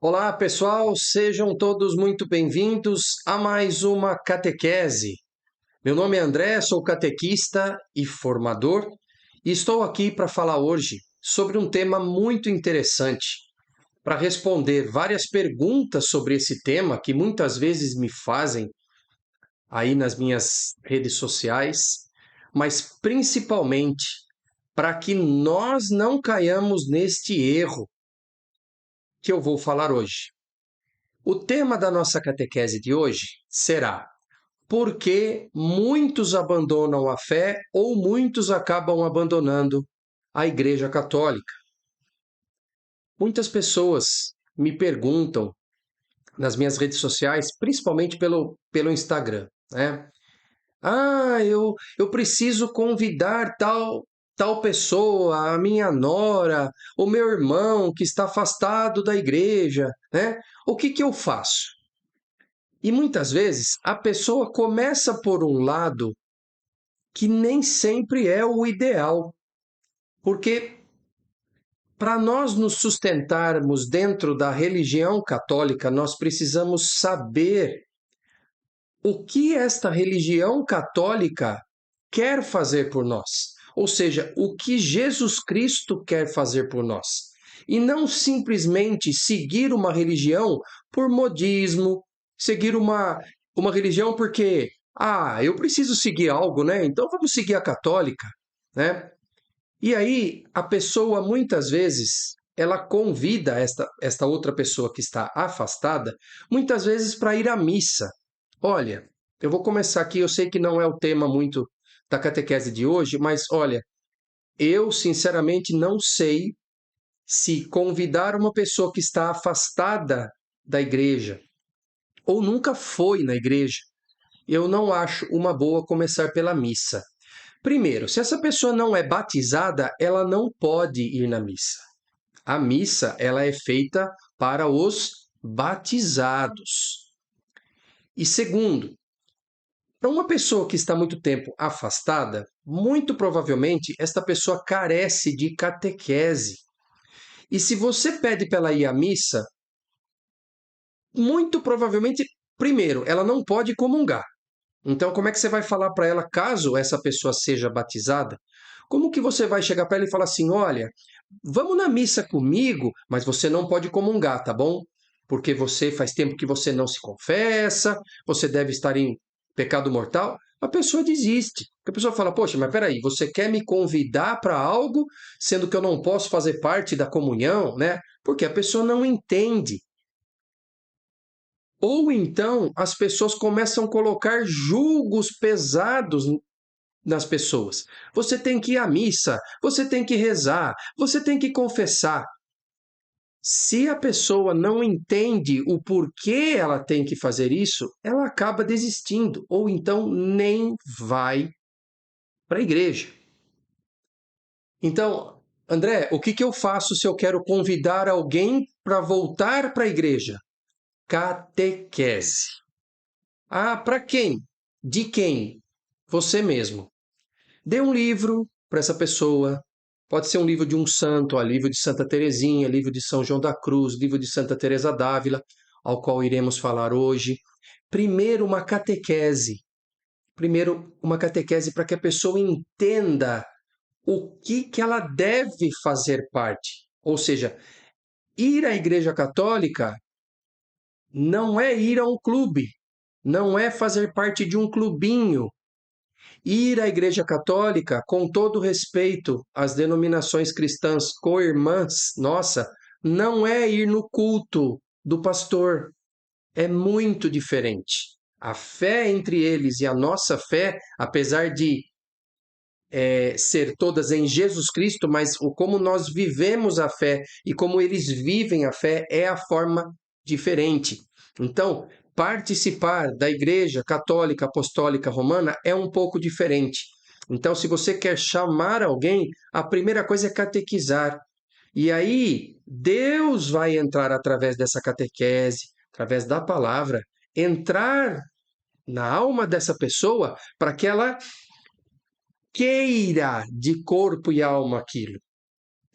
Olá, pessoal, sejam todos muito bem-vindos a mais uma catequese. Meu nome é André, sou catequista e formador e estou aqui para falar hoje sobre um tema muito interessante, para responder várias perguntas sobre esse tema que muitas vezes me fazem aí nas minhas redes sociais, mas principalmente para que nós não caiamos neste erro que eu vou falar hoje. O tema da nossa catequese de hoje será: por que muitos abandonam a fé ou muitos acabam abandonando a Igreja Católica? Muitas pessoas me perguntam nas minhas redes sociais, principalmente pelo Instagram, né? Eu preciso convidar tal pessoa, a minha nora, o meu irmão que está afastado da igreja, né? O que eu faço? E muitas vezes a pessoa começa por um lado que nem sempre é o ideal, porque para nós nos sustentarmos dentro da religião católica, nós precisamos saber o que esta religião católica quer fazer por nós. Ou seja, o que Jesus Cristo quer fazer por nós. E não simplesmente seguir uma religião por modismo, seguir uma religião porque, eu preciso seguir algo, né? Então vamos seguir a católica, né? E aí a pessoa muitas vezes ela convida esta outra pessoa que está afastada, muitas vezes para ir à missa. Olha, eu vou começar aqui, eu sei que não é o tema muito da catequese de hoje, mas olha, eu sinceramente não sei se convidar uma pessoa que está afastada da igreja ou nunca foi na igreja, eu não acho uma boa começar pela missa. Primeiro, se essa pessoa não é batizada, ela não pode ir na missa. A missa, ela é feita para os batizados. E segundo, para uma pessoa que está muito tempo afastada, muito provavelmente esta pessoa carece de catequese. E se você pede para ela ir à missa, muito provavelmente, primeiro, ela não pode comungar. Então, como é que você vai falar para ela caso essa pessoa seja batizada? Como que você vai chegar para ela e falar assim: olha, vamos na missa comigo, mas você não pode comungar, tá bom? Porque você faz tempo que você não se confessa, você deve estar em pecado mortal. A pessoa desiste. A pessoa fala: poxa, mas peraí, você quer me convidar para algo, sendo que eu não posso fazer parte da comunhão, né? Porque a pessoa não entende. Ou então as pessoas começam a colocar julgos pesados nas pessoas. Você tem que ir à missa, você tem que rezar, você tem que confessar. Se a pessoa não entende o porquê ela tem que fazer isso, ela acaba desistindo, ou então nem vai para a igreja. Então, André, o que eu faço se eu quero convidar alguém para voltar para a igreja? Catequese. Para quem? De quem? Você mesmo. Dê um livro para essa pessoa. Pode ser um livro de um santo, livro de Santa Teresinha, livro de São João da Cruz, livro de Santa Teresa d'Ávila, ao qual iremos falar hoje. Primeiro, uma catequese. Primeiro, uma catequese para que a pessoa entenda o que ela deve fazer parte. Ou seja, ir à Igreja Católica não é ir a um clube, não é fazer parte de um clubinho. Ir à Igreja Católica, com todo respeito às denominações cristãs co-irmãs, nossa, não é ir no culto do pastor. É muito diferente. A fé entre eles e a nossa fé, apesar de ser todas em Jesus Cristo, mas como nós vivemos a fé e como eles vivem a fé é a forma diferente. Então, participar da Igreja Católica Apostólica Romana é um pouco diferente. Então, se você quer chamar alguém, a primeira coisa é catequizar. E aí, Deus vai entrar através dessa catequese, através da palavra, entrar na alma dessa pessoa para que ela queira de corpo e alma aquilo.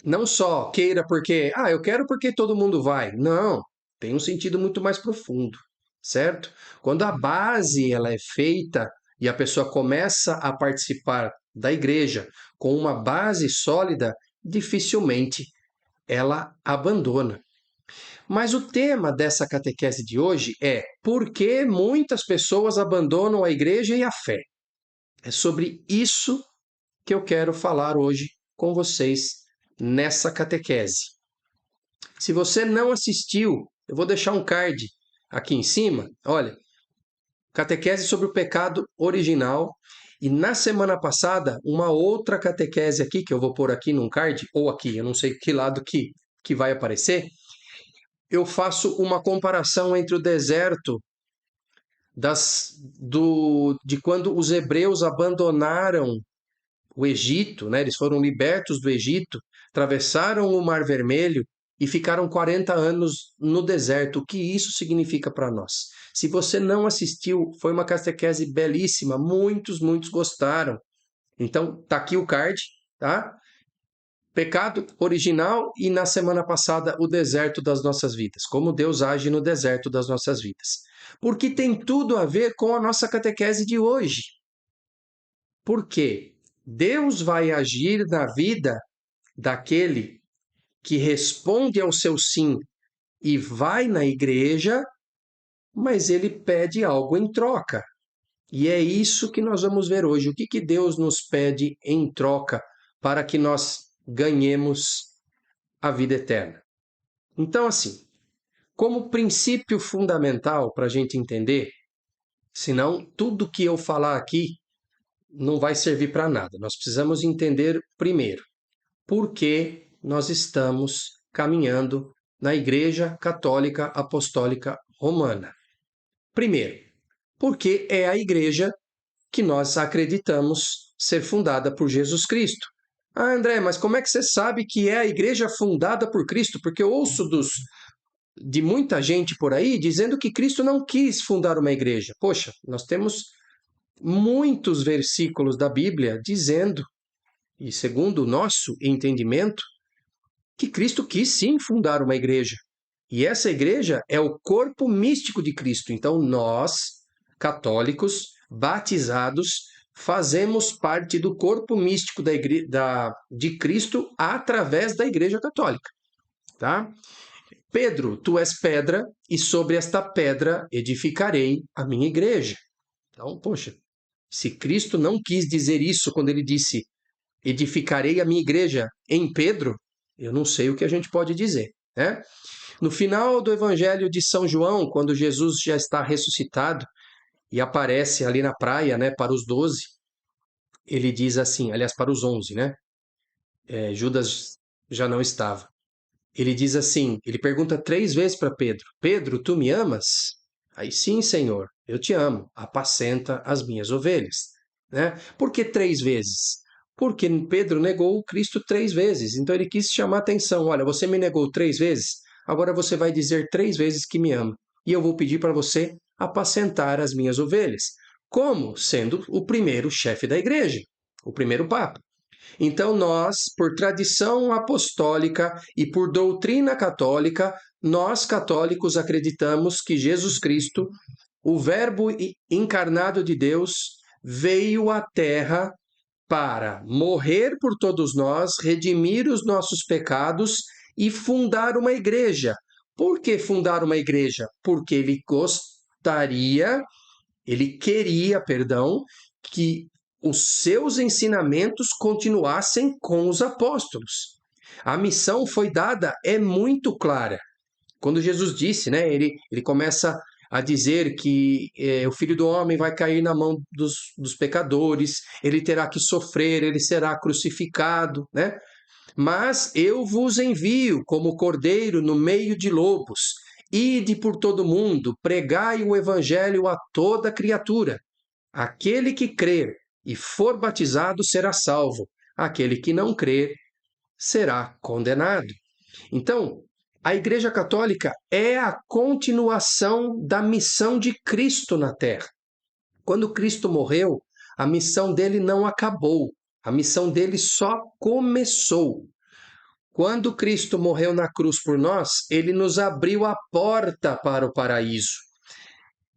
Não só queira porque, eu quero porque todo mundo vai. Não. tem um sentido muito mais profundo, certo? Quando a base ela é feita e a pessoa começa a participar da igreja com uma base sólida, dificilmente ela abandona. Mas o tema dessa catequese de hoje é por que muitas pessoas abandonam a igreja e a fé. É sobre isso que eu quero falar hoje com vocês nessa catequese. Se você não assistiu, eu vou deixar um card aqui em cima. Olha, catequese sobre o pecado original. E na semana passada, uma outra catequese aqui, que eu vou pôr aqui num card, ou aqui, eu não sei que lado que vai aparecer. Eu faço uma comparação entre o deserto de quando os hebreus abandonaram o Egito, né? Eles foram libertos do Egito, atravessaram o Mar Vermelho e ficaram 40 anos no deserto. O que isso significa para nós? Se você não assistiu, foi uma catequese belíssima, muitos gostaram. Então, tá aqui o card, tá? Pecado original e na semana passada o deserto das nossas vidas. Como Deus age no deserto das nossas vidas. Porque tem tudo a ver com a nossa catequese de hoje. Por quê? Deus vai agir na vida daquele que responde ao seu sim e vai na igreja, mas ele pede algo em troca. E é isso que nós vamos ver hoje. O que Deus nos pede em troca para que nós ganhemos a vida eterna? Então, assim, como princípio fundamental para a gente entender, senão tudo que eu falar aqui não vai servir para nada. Nós precisamos entender primeiro por que nós estamos caminhando na Igreja Católica Apostólica Romana. Primeiro, porque é a igreja que nós acreditamos ser fundada por Jesus Cristo. Ah, André, mas como é que você sabe que é a igreja fundada por Cristo? Porque eu ouço de muita gente por aí dizendo que Cristo não quis fundar uma igreja. Poxa, nós temos muitos versículos da Bíblia dizendo, e segundo o nosso entendimento, que Cristo quis sim fundar uma igreja. E essa igreja é o corpo místico de Cristo. Então nós, católicos, batizados, fazemos parte do corpo místico de Cristo através da Igreja Católica. Tá? Pedro, tu és pedra, e sobre esta pedra edificarei a minha igreja. Então, poxa, se Cristo não quis dizer isso quando ele disse edificarei a minha igreja em Pedro, eu não sei o que a gente pode dizer, né? No final do Evangelho de São João, quando Jesus já está ressuscitado e aparece ali na praia, né, para os 12, ele diz assim, aliás, para os 11, né? Judas já não estava. Ele diz assim, ele pergunta 3 vezes para Pedro, Pedro, tu me amas? Aí, sim, Senhor, eu te amo, apacenta as minhas ovelhas. Né? Por que 3 vezes? Porque Pedro negou o Cristo 3 vezes, então ele quis chamar a atenção, olha, você me negou 3 vezes, agora você vai dizer 3 vezes que me ama, e eu vou pedir para você apacentar as minhas ovelhas. Como? Sendo o primeiro chefe da igreja, o primeiro papa. Então, nós, por tradição apostólica e por doutrina católica, nós católicos acreditamos que Jesus Cristo, o Verbo encarnado de Deus, veio à Terra para morrer por todos nós, redimir os nossos pecados e fundar uma igreja. Por que fundar uma igreja? Porque ele queria, que os seus ensinamentos continuassem com os apóstolos. A missão foi dada, é muito clara. Quando Jesus disse, né, ele começa a dizer que o Filho do Homem vai cair na mão dos pecadores, ele terá que sofrer, ele será crucificado, né? Mas eu vos envio como cordeiro no meio de lobos. Ide por todo mundo, pregai o evangelho a toda criatura. Aquele que crer e for batizado será salvo. Aquele que não crer será condenado. Então, a Igreja Católica é a continuação da missão de Cristo na Terra. Quando Cristo morreu, a missão dele não acabou. A missão dele só começou. Quando Cristo morreu na cruz por nós, ele nos abriu a porta para o paraíso.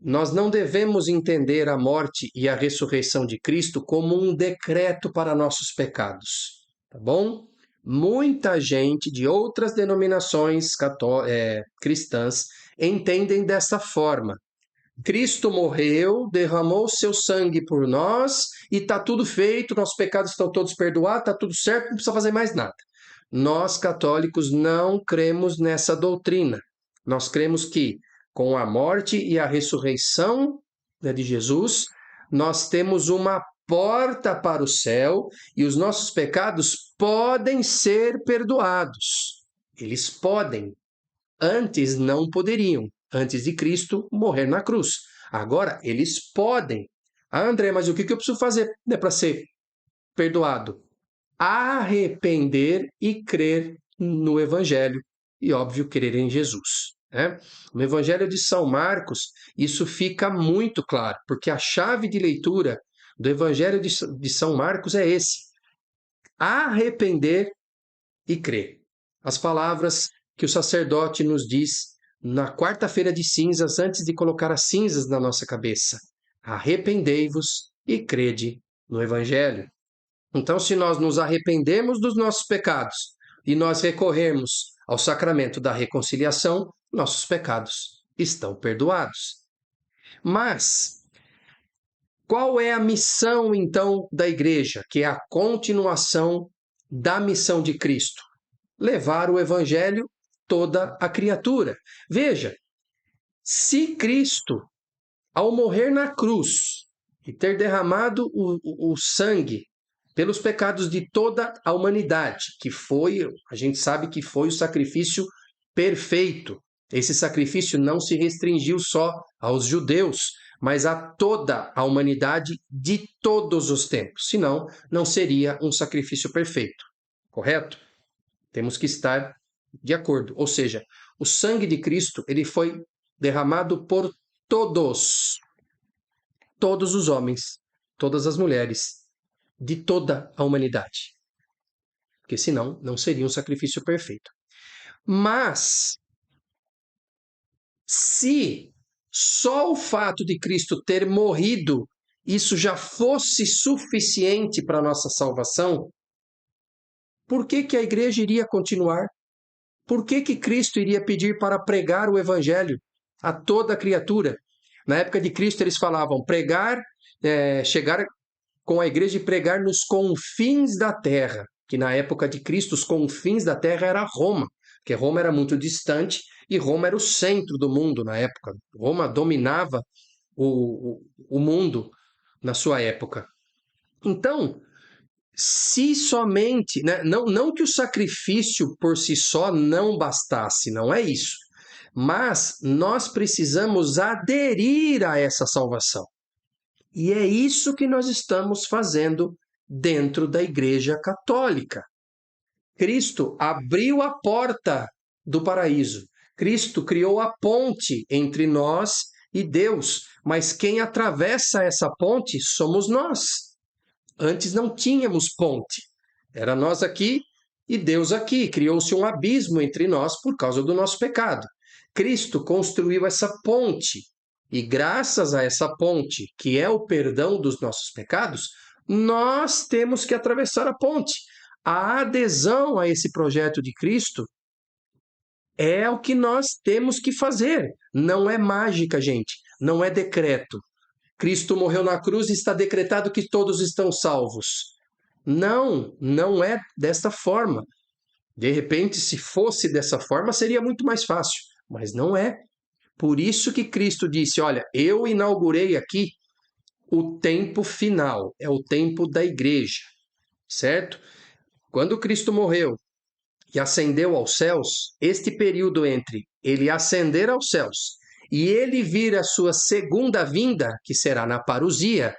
Nós não devemos entender a morte e a ressurreição de Cristo como um decreto para nossos pecados, tá bom? Muita gente de outras denominações cristãs entendem dessa forma. Cristo morreu, derramou seu sangue por nós e está tudo feito, nossos pecados estão todos perdoados, está tudo certo, não precisa fazer mais nada. Nós, católicos, não cremos nessa doutrina. Nós cremos que, com a morte e a ressurreição, né, de Jesus, nós temos uma porta para o céu e os nossos pecados podem ser perdoados. Eles podem. Antes não poderiam. Antes de Cristo morrer na cruz. Agora, eles podem. Ah, André, mas o que eu preciso fazer, né, para ser perdoado? Arrepender e crer no Evangelho. E, óbvio, crer em Jesus. Né? No Evangelho de São Marcos, isso fica muito claro, porque a chave de leitura do Evangelho de São Marcos é esse: arrepender e crer. As palavras que o sacerdote nos diz na quarta-feira de cinzas, antes de colocar as cinzas na nossa cabeça: arrependei-vos e crede no Evangelho. Então, se nós nos arrependemos dos nossos pecados e nós recorrermos ao sacramento da reconciliação, nossos pecados estão perdoados. Mas qual é a missão, então, da igreja, que é a continuação da missão de Cristo? Levar o Evangelho a toda a criatura. Veja, se Cristo, ao morrer na cruz e ter derramado o sangue pelos pecados de toda a humanidade, que foi, a gente sabe que foi o sacrifício perfeito. Esse sacrifício não se restringiu só aos judeus, mas a toda a humanidade de todos os tempos. Senão, não seria um sacrifício perfeito. Correto? Temos que estar de acordo. Ou seja, o sangue de Cristo, ele foi derramado por todos os homens, todas as mulheres, de toda a humanidade. Porque senão não seria um sacrifício perfeito. Mas, se só o fato de Cristo ter morrido, isso já fosse suficiente para a nossa salvação, por que a igreja iria continuar? Por que Cristo iria pedir para pregar o evangelho a toda a criatura? Na época de Cristo eles falavam pregar, chegar com a igreja e pregar nos confins da terra, que na época de Cristo os confins da terra era Roma, porque Roma era muito distante e Roma era o centro do mundo na época. Roma dominava o mundo na sua época. Então, se somente, né, não que o sacrifício por si só não bastasse, não é isso, mas nós precisamos aderir a essa salvação. E é isso que nós estamos fazendo dentro da Igreja Católica. Cristo abriu a porta do paraíso. Cristo criou a ponte entre nós e Deus, mas quem atravessa essa ponte somos nós. Antes não tínhamos ponte. Era nós aqui e Deus aqui. Criou-se um abismo entre nós por causa do nosso pecado. Cristo construiu essa ponte. E graças a essa ponte, que é o perdão dos nossos pecados, nós temos que atravessar a ponte. A adesão a esse projeto de Cristo é o que nós temos que fazer. Não é mágica, gente. Não é decreto. Cristo morreu na cruz e está decretado que todos estão salvos. Não é desta forma. De repente, se fosse dessa forma, seria muito mais fácil. Mas não é. Por isso que Cristo disse, olha, eu inaugurei aqui o tempo final, é o tempo da igreja, certo? Quando Cristo morreu e ascendeu aos céus, este período entre ele ascender aos céus e ele vir a sua segunda vinda, que será na parousia,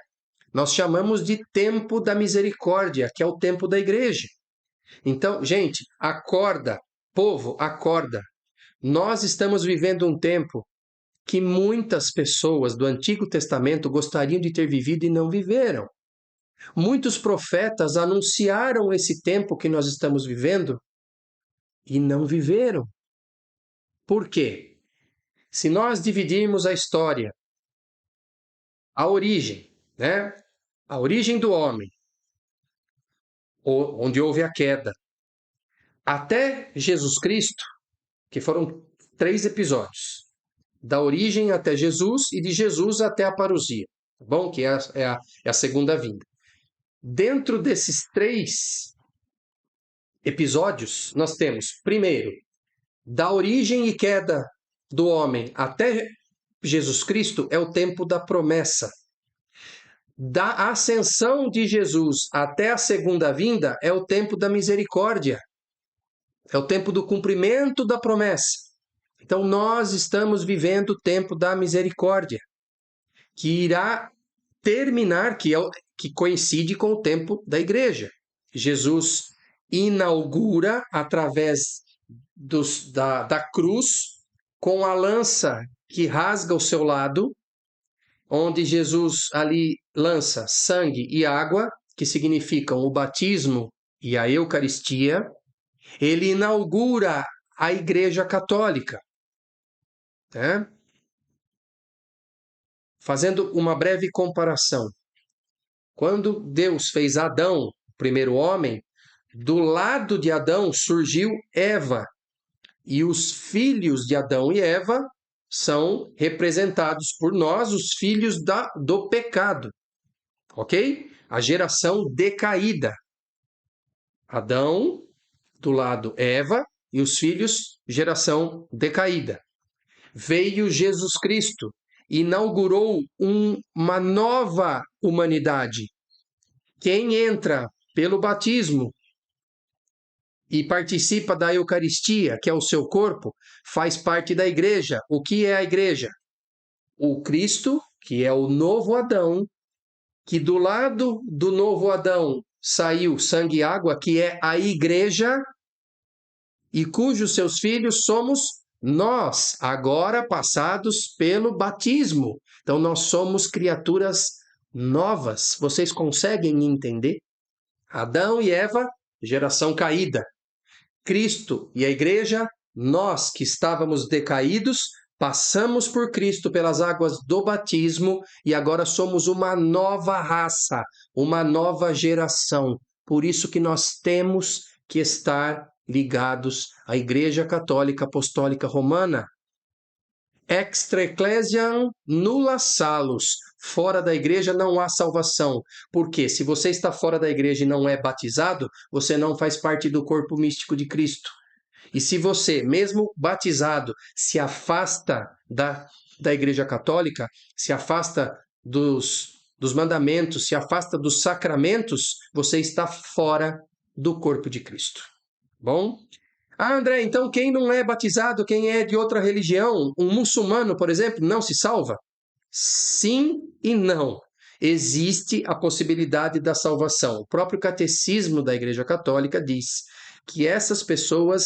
nós chamamos de tempo da misericórdia, que é o tempo da igreja. Então, gente, acorda, povo, acorda. Nós estamos vivendo um tempo que muitas pessoas do Antigo Testamento gostariam de ter vivido e não viveram. Muitos profetas anunciaram esse tempo que nós estamos vivendo e não viveram. Por quê? Se nós dividirmos a história, a origem, né? A origem do homem, onde houve a queda, até Jesus Cristo, que foram 3 episódios, da origem até Jesus e de Jesus até a parousia, tá bom? Que é a segunda vinda. Dentro desses 3 episódios, nós temos, primeiro, da origem e queda do homem até Jesus Cristo, é o tempo da promessa. Da ascensão de Jesus até a segunda vinda, é o tempo da misericórdia. É o tempo do cumprimento da promessa. Então, nós estamos vivendo o tempo da misericórdia, que irá terminar, que coincide com o tempo da igreja. Jesus inaugura através da cruz, com a lança que rasga o seu lado, onde Jesus ali lança sangue e água, que significam o batismo e a Eucaristia. Ele inaugura a Igreja Católica. Né? Fazendo uma breve comparação. Quando Deus fez Adão, o primeiro homem, do lado de Adão surgiu Eva. E os filhos de Adão e Eva são representados por nós, os filhos do pecado. Ok? A geração decaída. Adão, do lado Eva, e os filhos, geração decaída. Veio Jesus Cristo, inaugurou uma nova humanidade. Quem entra pelo batismo e participa da Eucaristia, que é o seu corpo, faz parte da igreja. O que é a igreja? O Cristo, que é o novo Adão, que do lado do novo Adão saiu sangue e água, que é a igreja, e cujos seus filhos somos nós, agora passados pelo batismo. Então, nós somos criaturas novas. Vocês conseguem entender? Adão e Eva, geração caída. Cristo e a igreja, nós que estávamos decaídos, passamos por Cristo pelas águas do batismo e agora somos uma nova raça, uma nova geração. Por isso que nós temos que estar ligados à Igreja Católica Apostólica Romana. Extra ecclesiam nulla salus. Fora da igreja não há salvação. Porque se você está fora da igreja e não é batizado, você não faz parte do corpo místico de Cristo. E se você, mesmo batizado, se afasta da igreja católica, se afasta dos mandamentos, se afasta dos sacramentos, você está fora do corpo de Cristo. Bom? Ah, André, então quem não é batizado, quem é de outra religião, um muçulmano, por exemplo, não se salva? Sim e não. Existe a possibilidade da salvação. O próprio catecismo da Igreja Católica diz que essas pessoas,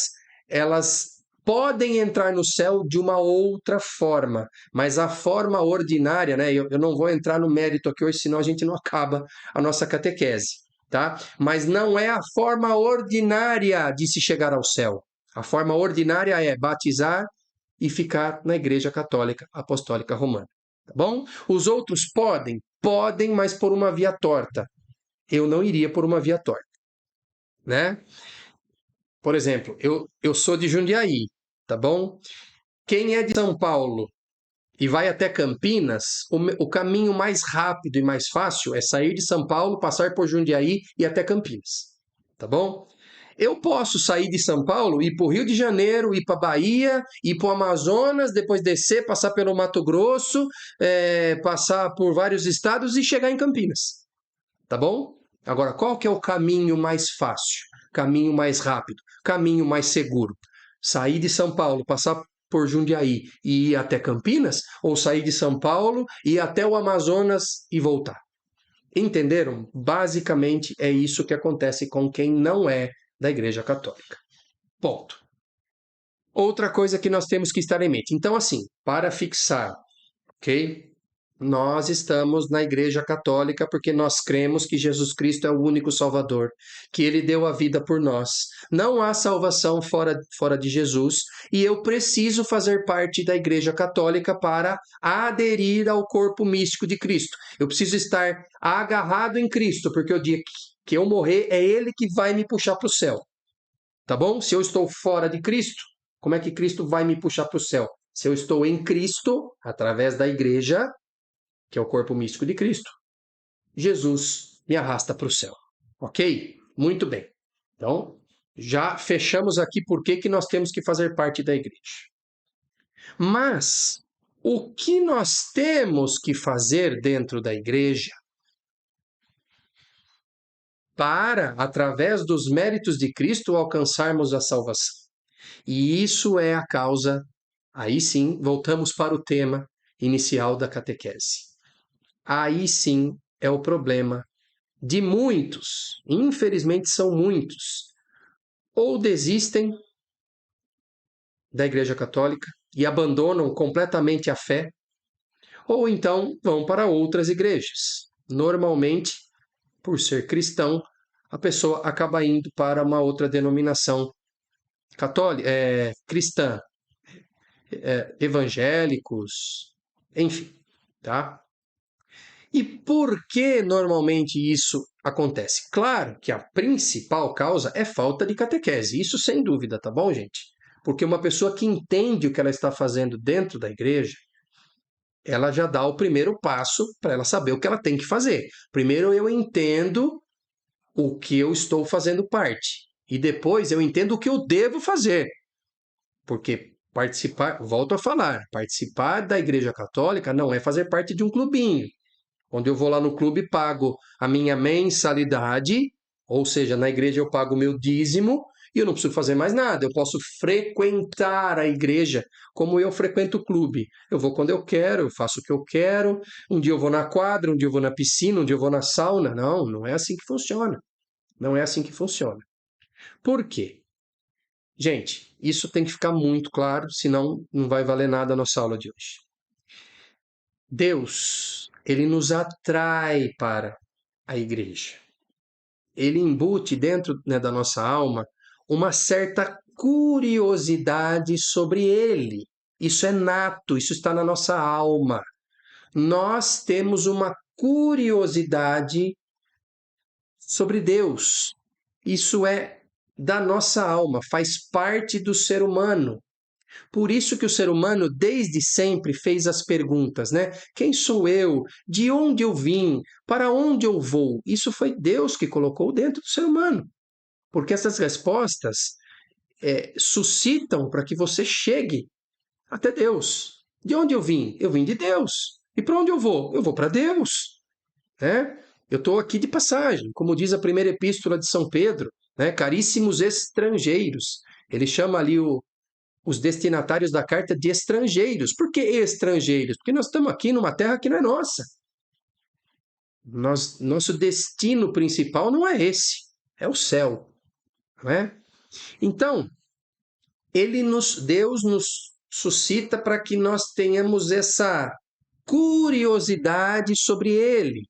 elas podem entrar no céu de uma outra forma, mas a forma ordinária, né? Eu não vou entrar no mérito aqui hoje, senão a gente não acaba a nossa catequese. Tá? Mas não é a forma ordinária de se chegar ao céu. A forma ordinária é batizar e ficar na Igreja Católica Apostólica Romana. Tá bom? Os outros podem? Podem, mas por uma via torta. Eu não iria por uma via torta. Né? Por exemplo, eu sou de Jundiaí, tá bom? Quem é de São Paulo e vai até Campinas, o caminho mais rápido e mais fácil é sair de São Paulo, passar por Jundiaí e até Campinas. Tá bom? Eu posso sair de São Paulo, ir para o Rio de Janeiro, ir para a Bahia, ir para o Amazonas, depois descer, passar pelo Mato Grosso, passar por vários estados e chegar em Campinas. Tá bom? Agora, qual que é o caminho mais fácil? Caminho mais rápido? Caminho mais seguro? Sair de São Paulo, passar por Jundiaí e ir até Campinas? Ou sair de São Paulo e ir até o Amazonas e voltar? Entenderam? Basicamente é isso que acontece com quem não é da Igreja Católica. Ponto. Outra coisa que nós temos que estar em mente. Então, assim, para fixar, ok? Nós estamos na Igreja Católica porque nós cremos que Jesus Cristo é o único Salvador, que ele deu a vida por nós. Não há salvação fora de Jesus e eu preciso fazer parte da Igreja Católica para aderir ao corpo místico de Cristo. Eu preciso estar agarrado em Cristo, porque o dia que eu morrer é ele que vai me puxar para o céu. Tá bom? Se eu estou fora de Cristo, como é que Cristo vai me puxar para o céu? Se eu estou em Cristo, através da Igreja, que é o corpo místico de Cristo, Jesus me arrasta para o céu. Ok? Muito bem. Então, já fechamos aqui por que nós temos que fazer parte da igreja. Mas, o que nós temos que fazer dentro da igreja para, através dos méritos de Cristo, alcançarmos a salvação? E isso é a causa, aí sim, voltamos para o tema inicial da catequese. Aí sim é o problema de muitos, infelizmente são muitos, ou desistem da Igreja Católica e abandonam completamente a fé, ou então vão para outras igrejas. Normalmente, por ser cristão, a pessoa acaba indo para uma outra denominação católica, cristã, evangélicos, enfim, tá? E por que normalmente isso acontece? Claro que a principal causa é falta de catequese, isso sem dúvida, tá bom, gente? Porque uma pessoa que entende o que ela está fazendo dentro da igreja, ela já dá o primeiro passo para ela saber o que ela tem que fazer. Primeiro eu entendo o que eu estou fazendo parte, e depois eu entendo o que eu devo fazer. Porque participar, volto a falar, participar da Igreja Católica não é fazer parte de um clubinho onde eu vou lá no clube e pago a minha mensalidade, ou seja, na igreja eu pago o meu dízimo e eu não preciso fazer mais nada. Eu posso frequentar a igreja como eu frequento o clube. Eu vou quando eu quero, eu faço o que eu quero. Um dia eu vou na quadra, um dia eu vou na piscina, um dia eu vou na sauna. Não, não é assim que funciona. Não é assim que funciona. Por quê? Gente, isso tem que ficar muito claro, senão não vai valer nada a nossa aula de hoje. Deus, ele nos atrai para a igreja. Ele embute dentro, né, da nossa alma uma certa curiosidade sobre ele. Isso é nato, isso está na nossa alma. Nós temos uma curiosidade sobre Deus. Isso é da nossa alma, faz parte do ser humano. Por isso que o ser humano desde sempre fez as perguntas, né? Quem sou eu? De onde eu vim? Para onde eu vou? Isso foi Deus que colocou dentro do ser humano. Porque essas respostas suscitam para que você chegue até Deus. De onde eu vim? Eu vim de Deus. E para onde eu vou? Eu vou para Deus. Né? Eu estou aqui de passagem, como diz a primeira epístola de São Pedro, né? Caríssimos estrangeiros. Ele chama ali os destinatários da carta de estrangeiros. Por que estrangeiros? Porque nós estamos aqui numa terra que não é nossa. Nosso destino principal não é esse, é o céu. Não é? Então, Deus nos suscita para que nós tenhamos essa curiosidade sobre Ele,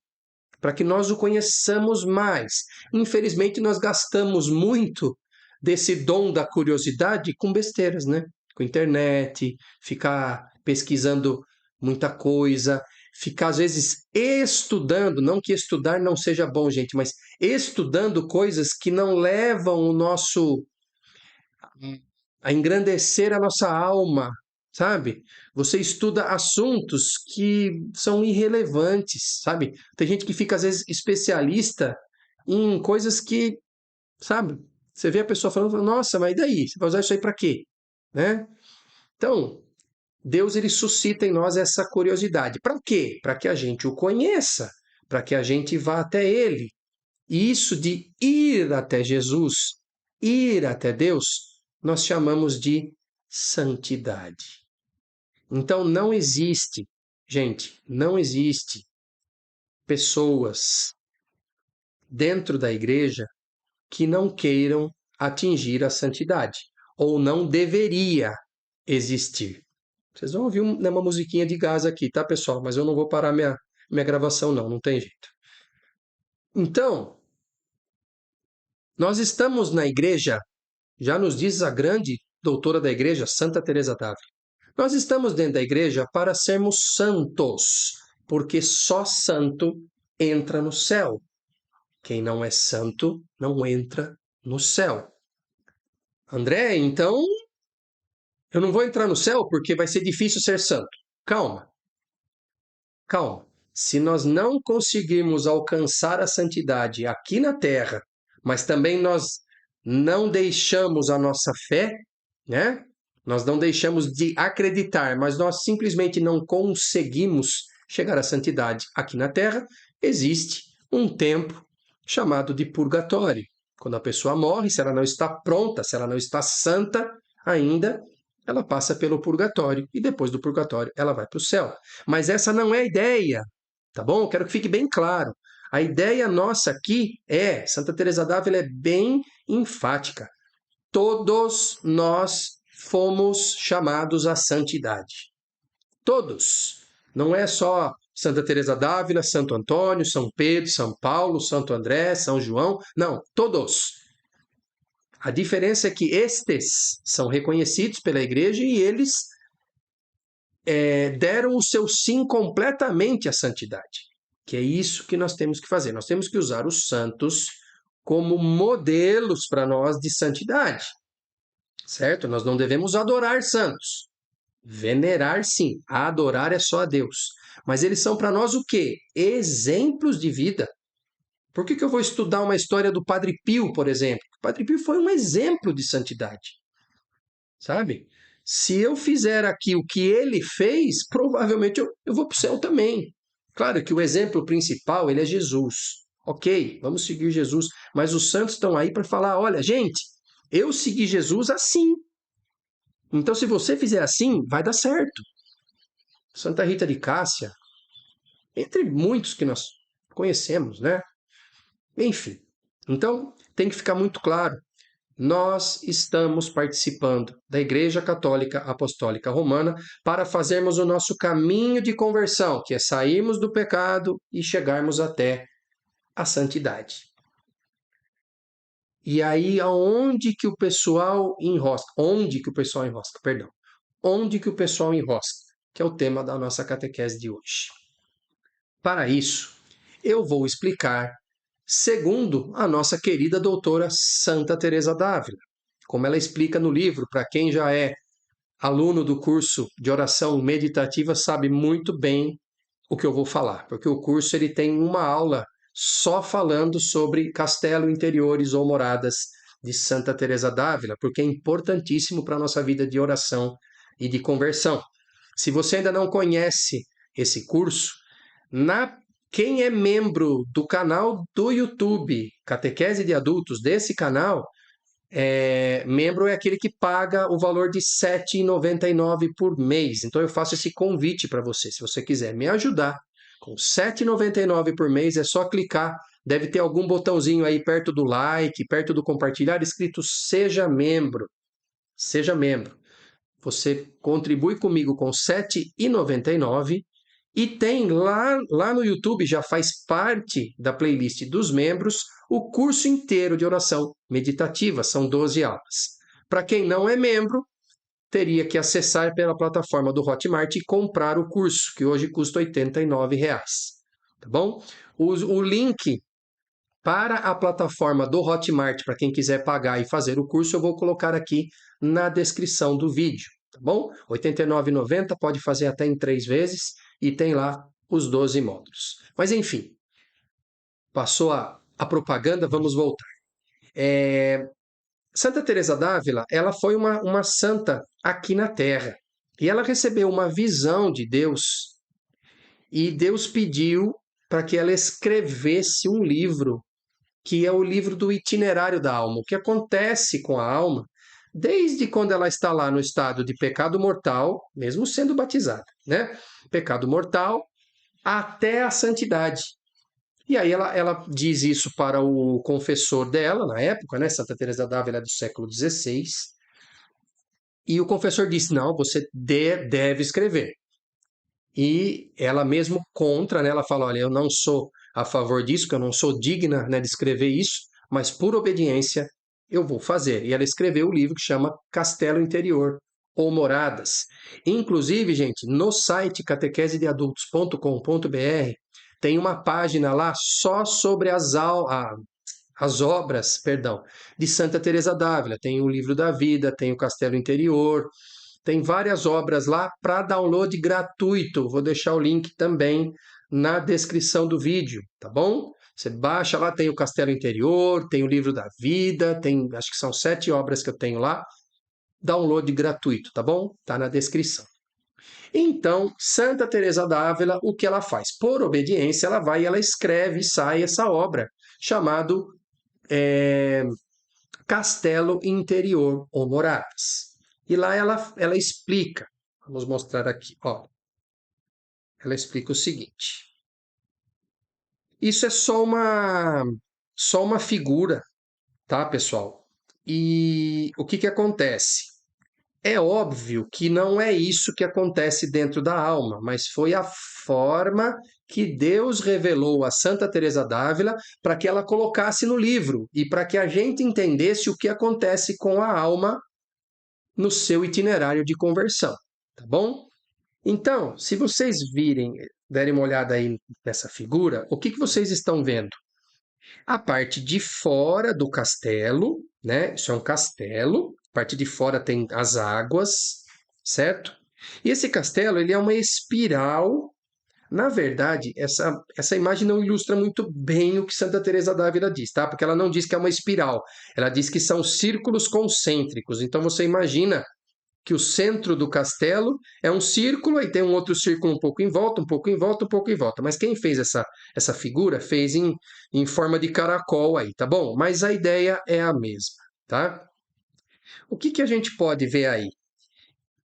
para que nós o conheçamos mais. Infelizmente, nós gastamos muito desse dom da curiosidade com besteiras, né? Com internet, ficar pesquisando muita coisa, ficar às vezes estudando, não que estudar não seja bom, gente, mas estudando coisas que não levam o nosso a engrandecer a nossa alma, sabe? Você estuda assuntos que são irrelevantes, sabe? Tem gente que fica, às vezes, especialista em coisas que, sabe? Você vê a pessoa falando, nossa, mas e daí? Você vai usar isso aí para quê? Né? Então, Deus ele suscita em nós essa curiosidade. Para quê? Para que a gente o conheça, para que a gente vá até Ele. E isso de ir até Jesus, ir até Deus, nós chamamos de santidade. Então não existe, gente, não existe pessoas dentro da igreja que não queiram atingir a santidade, ou não deveria existir. Vocês vão ouvir uma musiquinha de gás aqui, tá, pessoal? Mas eu não vou parar minha gravação, não tem jeito. Então, nós estamos na igreja, já nos diz a grande doutora da igreja, Santa Teresa d'Ávila. Nós estamos dentro da igreja para sermos santos, porque só santo entra no céu. Quem não é santo não entra no céu. André, então eu não vou entrar no céu porque vai ser difícil ser santo. Calma, calma. Se nós não conseguirmos alcançar a santidade aqui na terra, mas também nós não deixamos a nossa fé, né? Nós não deixamos de acreditar, mas nós simplesmente não conseguimos chegar à santidade aqui na terra, existe um tempo chamado de purgatório. Quando a pessoa morre, se ela não está pronta, se ela não está santa ainda, ela passa pelo purgatório e depois do purgatório ela vai para o céu. Mas essa não é a ideia, tá bom? Eu quero que fique bem claro. A ideia nossa aqui é, Santa Teresa d'Ávila é bem enfática. Todos nós fomos chamados à santidade. Todos. Não é só Santa Teresa d'Ávila, Santo Antônio, São Pedro, São Paulo, Santo André, São João. Não, todos. A diferença é que estes são reconhecidos pela igreja e eles deram o seu sim completamente à santidade. Que é isso que nós temos que fazer. Nós temos que usar os santos como modelos para nós de santidade. Certo? Nós não devemos adorar santos. Venerar, sim. Adorar é só a Deus. Mas eles são para nós o quê? Exemplos de vida. Por que eu vou estudar uma história do Padre Pio, por exemplo? O Padre Pio foi um exemplo de santidade. Sabe? Se eu fizer aqui o que ele fez, provavelmente eu vou para o céu também. Claro que o exemplo principal, ele é Jesus. Ok, vamos seguir Jesus. Mas os santos estão aí para falar, olha, gente, eu segui Jesus assim. Então, se você fizer assim, vai dar certo. Santa Rita de Cássia, entre muitos que nós conhecemos, né? Enfim. Então, tem que ficar muito claro. Nós estamos participando da Igreja Católica Apostólica Romana para fazermos o nosso caminho de conversão, que é sairmos do pecado e chegarmos até a santidade. E aí, aonde que o pessoal enrosca? Onde que o pessoal enrosca? Perdão. Onde que o pessoal enrosca? Que é o tema da nossa catequese de hoje. Para isso, eu vou explicar segundo a nossa querida doutora Santa Teresa d'Ávila, como ela explica no livro, para quem já é aluno do curso de oração meditativa sabe muito bem o que eu vou falar, porque o curso ele tem uma aula só falando sobre castelo, interiores ou moradas de Santa Teresa d'Ávila, porque é importantíssimo para a nossa vida de oração e de conversão. Se você ainda não conhece esse curso, quem é membro do canal do YouTube, Catequese de Adultos, desse canal, membro é aquele que paga o valor de R$ 7,99 por mês. Então eu faço esse convite para você. Se você quiser me ajudar com R$ 7,99 por mês, é só clicar. Deve ter algum botãozinho aí perto do like, perto do compartilhar, escrito Seja Membro. Seja membro. Você contribui comigo com R$ 7,99 e tem lá no YouTube, já faz parte da playlist dos membros, o curso inteiro de oração meditativa, são 12 aulas. Para quem não é membro, teria que acessar pela plataforma do Hotmart e comprar o curso, que hoje custa R$ 89. Tá bom? O link para a plataforma do Hotmart, para quem quiser pagar e fazer o curso, eu vou colocar aqui na descrição do vídeo, tá bom? R$ 89,90, pode fazer até em 3 vezes e tem lá os 12 módulos. Mas enfim, passou a propaganda, vamos voltar. Santa Teresa d'Ávila, ela foi uma santa aqui na Terra e ela recebeu uma visão de Deus e Deus pediu para que ela escrevesse um livro que é o livro do itinerário da alma. O que acontece com a alma desde quando ela está lá no estado de pecado mortal, mesmo sendo batizada, né? Pecado mortal até a santidade. E aí ela diz isso para o confessor dela, na época, né? Santa Teresa d'Ávila é do século XVI. E o confessor disse: não, você deve escrever. E ela mesmo contra, né, ela fala: olha, eu não sou a favor disso, que eu não sou digna, né, de escrever isso, mas por obediência eu vou fazer. E ela escreveu o livro que chama Castelo Interior ou Moradas. Inclusive, gente, no site catequesedeadultos.com.br tem uma página lá só sobre as obras, perdão, de Santa Teresa d'Ávila. Tem o Livro da Vida, tem o Castelo Interior, tem várias obras lá para download gratuito. Vou deixar o link também na descrição do vídeo, tá bom? Você baixa lá, tem o Castelo Interior, tem o Livro da Vida, tem, acho que são 7 obras que eu tenho lá. Download gratuito, tá bom? Tá na descrição. Então, Santa Teresa d'Ávila, o que ela faz? Por obediência, ela vai e ela escreve e sai essa obra, chamado Castelo Interior ou Moradas. E lá ela explica, vamos mostrar aqui, ó. Ela explica o seguinte: isso é só uma figura, tá, pessoal? E o que acontece? É óbvio que não é isso que acontece dentro da alma, mas foi a forma que Deus revelou a Santa Teresa d'Ávila para que ela colocasse no livro e para que a gente entendesse o que acontece com a alma no seu itinerário de conversão, tá bom? Então, se vocês derem uma olhada aí nessa figura, o que vocês estão vendo? A parte de fora do castelo, né? Isso é um castelo. A parte de fora tem as águas, certo? E esse castelo, ele é uma espiral. Na verdade, essa imagem não ilustra muito bem o que Santa Teresa d'Ávila diz, tá? Porque ela não diz que é uma espiral. Ela diz que são círculos concêntricos. Então você imagina que o centro do castelo é um círculo, aí tem um outro círculo um pouco em volta, um pouco em volta, um pouco em volta. Mas quem fez essa figura fez em forma de caracol aí, tá bom? Mas a ideia é a mesma, tá? O que a gente pode ver aí?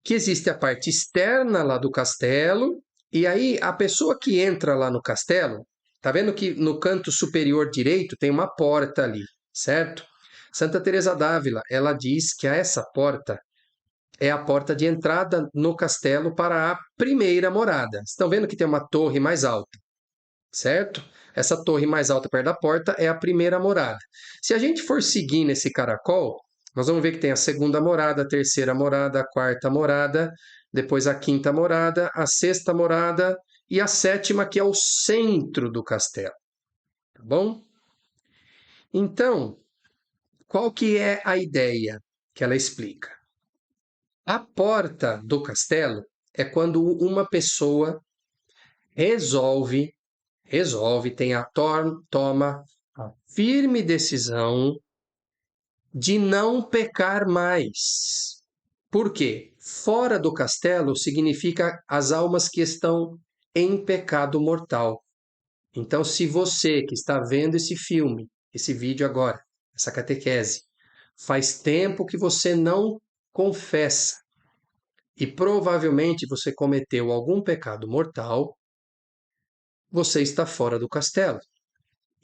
Que existe a parte externa lá do castelo, e aí a pessoa que entra lá no castelo, tá vendo que no canto superior direito tem uma porta ali, certo? Santa Teresa d'Ávila, ela diz que a essa porta é a porta de entrada no castelo para a primeira morada. Estão vendo que tem uma torre mais alta, certo? Essa torre mais alta perto da porta é a primeira morada. Se a gente for seguir nesse caracol, nós vamos ver que tem a segunda morada, a terceira morada, a quarta morada, depois a quinta morada, a sexta morada e a sétima, que é o centro do castelo. Tá bom? Então, qual que é a ideia que ela explica? A porta do castelo é quando uma pessoa resolve, toma a firme decisão de não pecar mais. Por quê? Fora do castelo significa as almas que estão em pecado mortal. Então, se você que está vendo esse filme, esse vídeo agora, essa catequese, faz tempo que você não confessa, e provavelmente você cometeu algum pecado mortal, você está fora do castelo.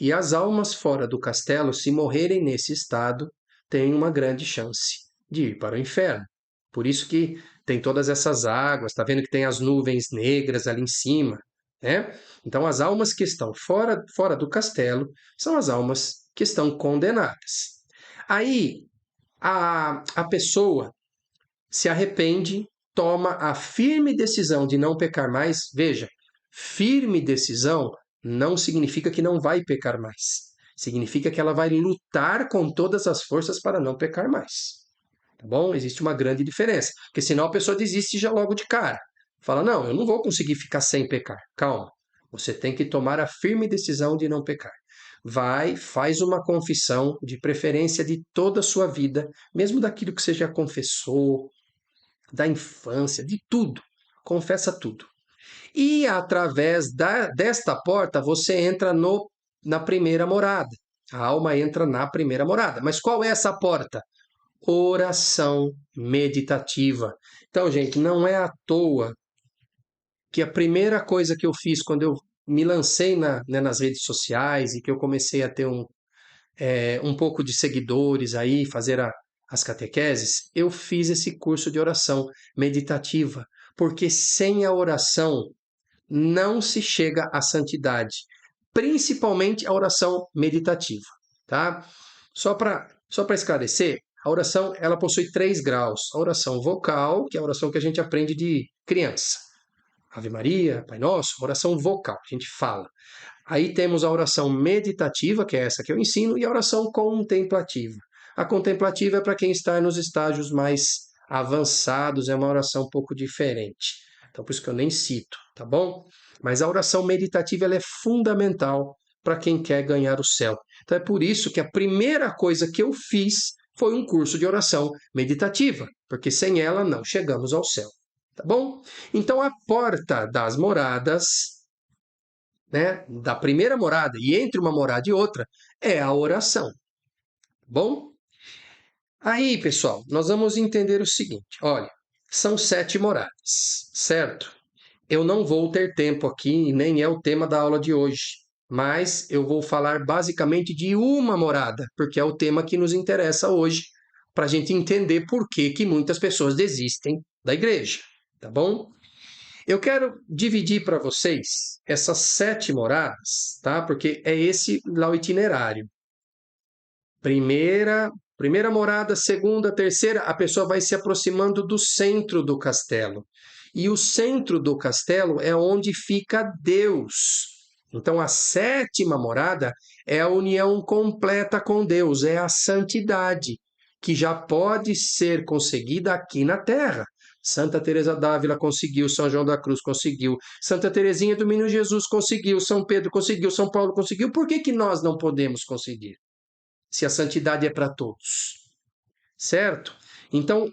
E as almas fora do castelo, se morrerem nesse estado, têm uma grande chance de ir para o inferno. Por isso que tem todas essas águas, está vendo que tem as nuvens negras ali em cima, né? Então as almas que estão fora do castelo são as almas que estão condenadas. Aí a pessoa se arrepende, toma a firme decisão de não pecar mais. Veja, firme decisão não significa que não vai pecar mais. Significa que ela vai lutar com todas as forças para não pecar mais. Tá bom? Existe uma grande diferença. Porque senão a pessoa desiste já logo de cara. Fala, não, eu não vou conseguir ficar sem pecar. Calma. Você tem que tomar a firme decisão de não pecar. Vai, faz uma confissão, de preferência de toda a sua vida, mesmo daquilo que você já confessou, da infância, de tudo. Confessa tudo. E através desta porta você entra na primeira morada. A alma entra na primeira morada. Mas qual é essa porta? Oração meditativa. Então, gente, não é à toa que a primeira coisa que eu fiz quando eu me lancei nas redes sociais e que eu comecei a ter um pouco de seguidores aí, fazer as catequeses, eu fiz esse curso de oração meditativa, porque sem a oração não se chega à santidade, principalmente a oração meditativa, tá? Só para esclarecer, a oração ela possui 3 graus. A oração vocal, que é a oração que a gente aprende de criança. Ave Maria, Pai Nosso, oração vocal, a gente fala. Aí temos a oração meditativa, que é essa que eu ensino, e a oração contemplativa. A contemplativa é para quem está nos estágios mais avançados, é uma oração um pouco diferente. Então, por isso que eu nem cito, tá bom? Mas a oração meditativa ela é fundamental para quem quer ganhar o céu. Então, é por isso que a primeira coisa que eu fiz foi um curso de oração meditativa, porque sem ela não chegamos ao céu, tá bom? Então, a porta das moradas, né, da primeira morada e entre uma morada e outra é a oração. Bom? Aí, pessoal, nós vamos entender o seguinte, olha, são 7 moradas, certo? Eu não vou ter tempo aqui, nem é o tema da aula de hoje, mas eu vou falar basicamente de uma morada, porque é o tema que nos interessa hoje, para a gente entender por que muitas pessoas desistem da igreja, tá bom? Eu quero dividir para vocês essas 7 moradas, tá? Porque é esse lá o itinerário. Primeira morada, segunda, terceira, a pessoa vai se aproximando do centro do castelo. E o centro do castelo é onde fica Deus. Então, a 7ª morada é a união completa com Deus, é a santidade, que já pode ser conseguida aqui na Terra. Santa Teresa d'Ávila conseguiu, São João da Cruz conseguiu, Santa Teresinha do Menino Jesus conseguiu, São Pedro conseguiu, São Paulo conseguiu. Por que nós não podemos conseguir? Se a santidade é para todos, certo? Então,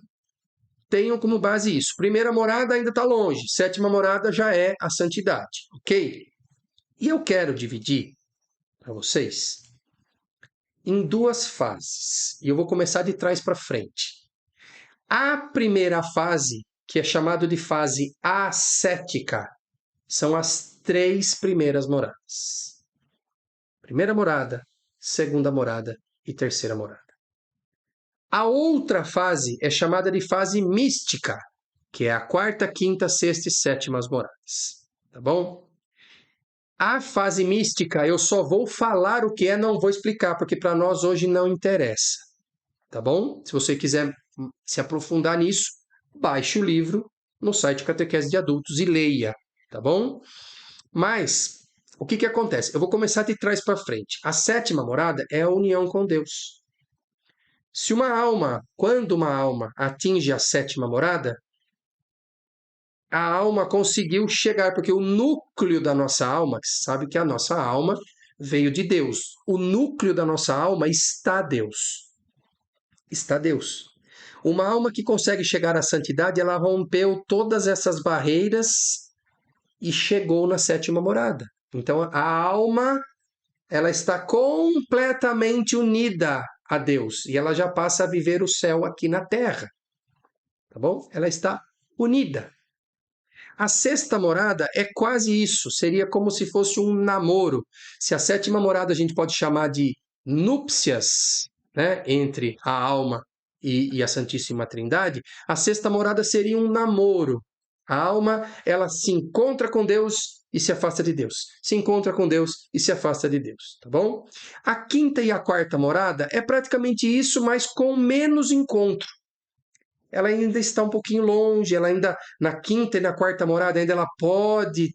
tenham como base isso. Primeira morada ainda está longe, 7ª morada já é a santidade, ok? E eu quero dividir para vocês em 2 fases, e eu vou começar de trás para frente. A primeira fase, que é chamada de fase ascética, são as 3 primeiras moradas. Primeira morada, segunda morada e terceira morada. A outra fase é chamada de fase mística, que é a 4ª, 5ª, 6ª e 7ª moradas. Tá bom? A fase mística eu só vou falar o que é, não vou explicar, porque para nós hoje não interessa. Tá bom? Se você quiser se aprofundar nisso, baixe o livro no site Catequese de Adultos e leia. Tá bom? Mas, o que acontece? Eu vou começar de trás para frente. A 7ª morada é a união com Deus. Quando uma alma atinge a 7ª morada, a alma conseguiu chegar, porque o núcleo da nossa alma, sabe que a nossa alma veio de Deus. O núcleo da nossa alma está Deus. Está Deus. Uma alma que consegue chegar à santidade, ela rompeu todas essas barreiras e chegou na 7ª morada. Então, a alma, ela está completamente unida a Deus e ela já passa a viver o céu aqui na terra, tá bom? Ela está unida. A 6ª morada é quase isso, seria como se fosse um namoro. Se a 7ª morada a gente pode chamar de núpcias, né, entre a alma e a Santíssima Trindade, a 6ª morada seria um namoro. A alma, ela se encontra com Deus e se afasta de Deus. Se encontra com Deus e se afasta de Deus, tá bom? A 5ª e a 4ª morada é praticamente isso, mas com menos encontro. Ela ainda está um pouquinho longe, ela ainda, na 5ª e na 4ª morada, ainda ela pode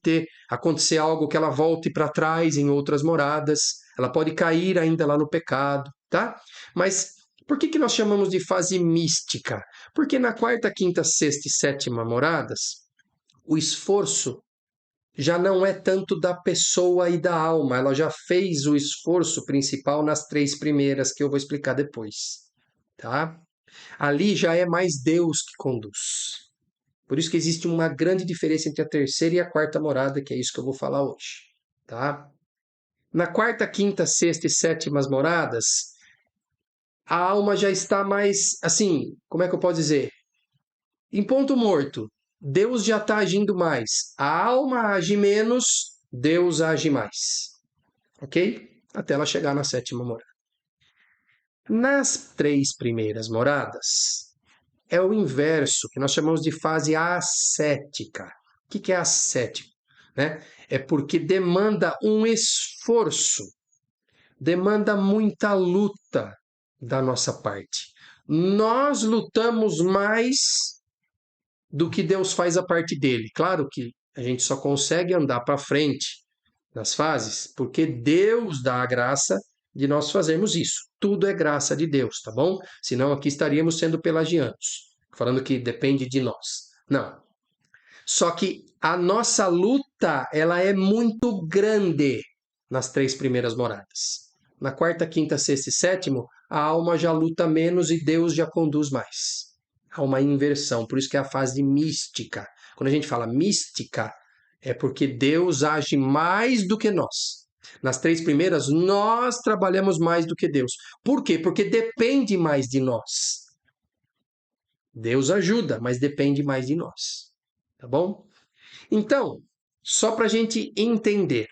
acontecer algo que ela volte para trás em outras moradas, ela pode cair ainda lá no pecado, tá? Mas por que nós chamamos de fase mística? Porque na 4ª, 5ª, 6ª e 7ª moradas, o esforço já não é tanto da pessoa e da alma, ela já fez o esforço principal nas 3 primeiras, que eu vou explicar depois, tá? Ali já é mais Deus que conduz. Por isso que existe uma grande diferença entre a 3ª e a 4ª morada, que é isso que eu vou falar hoje, tá? Na 4ª, 5ª, 6ª e 7ª moradas, a alma já está mais, assim, como é que eu posso dizer? Em ponto morto. Deus já está agindo mais. A alma age menos, Deus age mais. Ok? Até ela chegar na 7ª morada. Nas 3 primeiras moradas, é o inverso, que nós chamamos de fase ascética. O que é ascético? Né? É porque demanda um esforço, demanda muita luta da nossa parte. Nós lutamos mais do que Deus faz a parte dele. Claro que a gente só consegue andar para frente nas fases porque Deus dá a graça de nós fazermos isso. Tudo é graça de Deus, tá bom? Senão aqui estaríamos sendo pelagianos, falando que depende de nós. Não. Só que a nossa luta, ela é muito grande nas 3 primeiras moradas. Na quarta, quinta, sexta e sétimo, a alma já luta menos e Deus já conduz mais. Há uma inversão, por isso que é a fase mística. Quando a gente fala mística, é porque Deus age mais do que nós. Nas 3 primeiras, nós trabalhamos mais do que Deus. Por quê? Porque depende mais de nós. Deus ajuda, mas depende mais de nós. Tá bom? Então, só para a gente entender,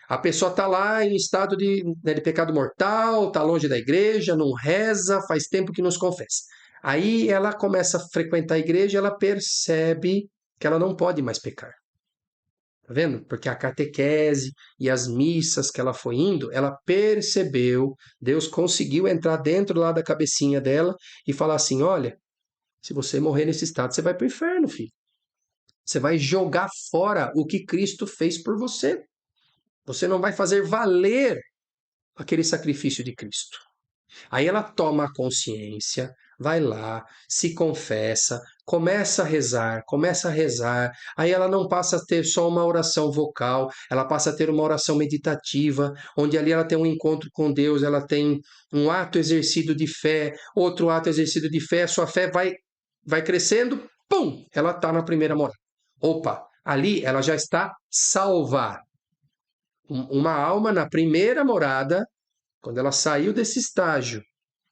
a pessoa está lá em estado de pecado mortal, está longe da igreja, não reza, faz tempo que não se confessa. Aí ela começa a frequentar a igreja, ela percebe que ela não pode mais pecar. Tá vendo? Porque a catequese e as missas que ela foi indo, ela percebeu, Deus conseguiu entrar dentro lá da cabecinha dela e falar assim: olha, se você morrer nesse estado, você vai para o inferno, filho. Você vai jogar fora o que Cristo fez por você. Você não vai fazer valer aquele sacrifício de Cristo. Aí ela toma a consciência, vai lá, se confessa, começa a rezar, aí ela não passa a ter só uma oração vocal, ela passa a ter uma oração meditativa, onde ali ela tem um encontro com Deus, ela tem um ato exercido de fé, outro ato exercido de fé, sua fé vai crescendo, pum, ela está na primeira morada. Opa, ali ela já está salva. Uma alma na primeira morada, quando ela saiu desse estágio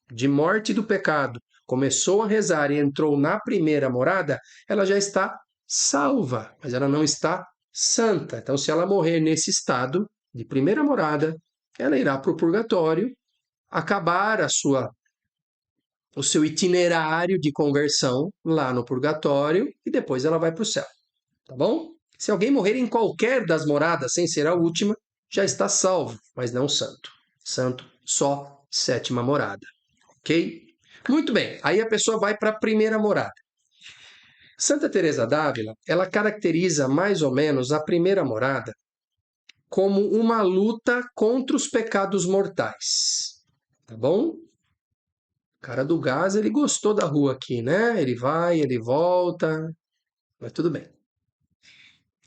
de morte do pecado, começou a rezar e entrou na primeira morada, ela já está salva, mas ela não está santa. Então, se ela morrer nesse estado de primeira morada, ela irá para o purgatório, acabar o seu itinerário de conversão lá no purgatório e depois ela vai para o céu. Tá bom? Se alguém morrer em qualquer das moradas sem ser a última, já está salvo, mas não santo. Santo só 7ª morada. Ok? Muito bem. Aí a pessoa vai para a primeira morada. Santa Teresa d'Ávila, ela caracteriza mais ou menos a primeira morada como uma luta contra os pecados mortais. Tá bom? O cara do gás, ele gostou da rua aqui, né? Ele vai, ele volta, mas tudo bem.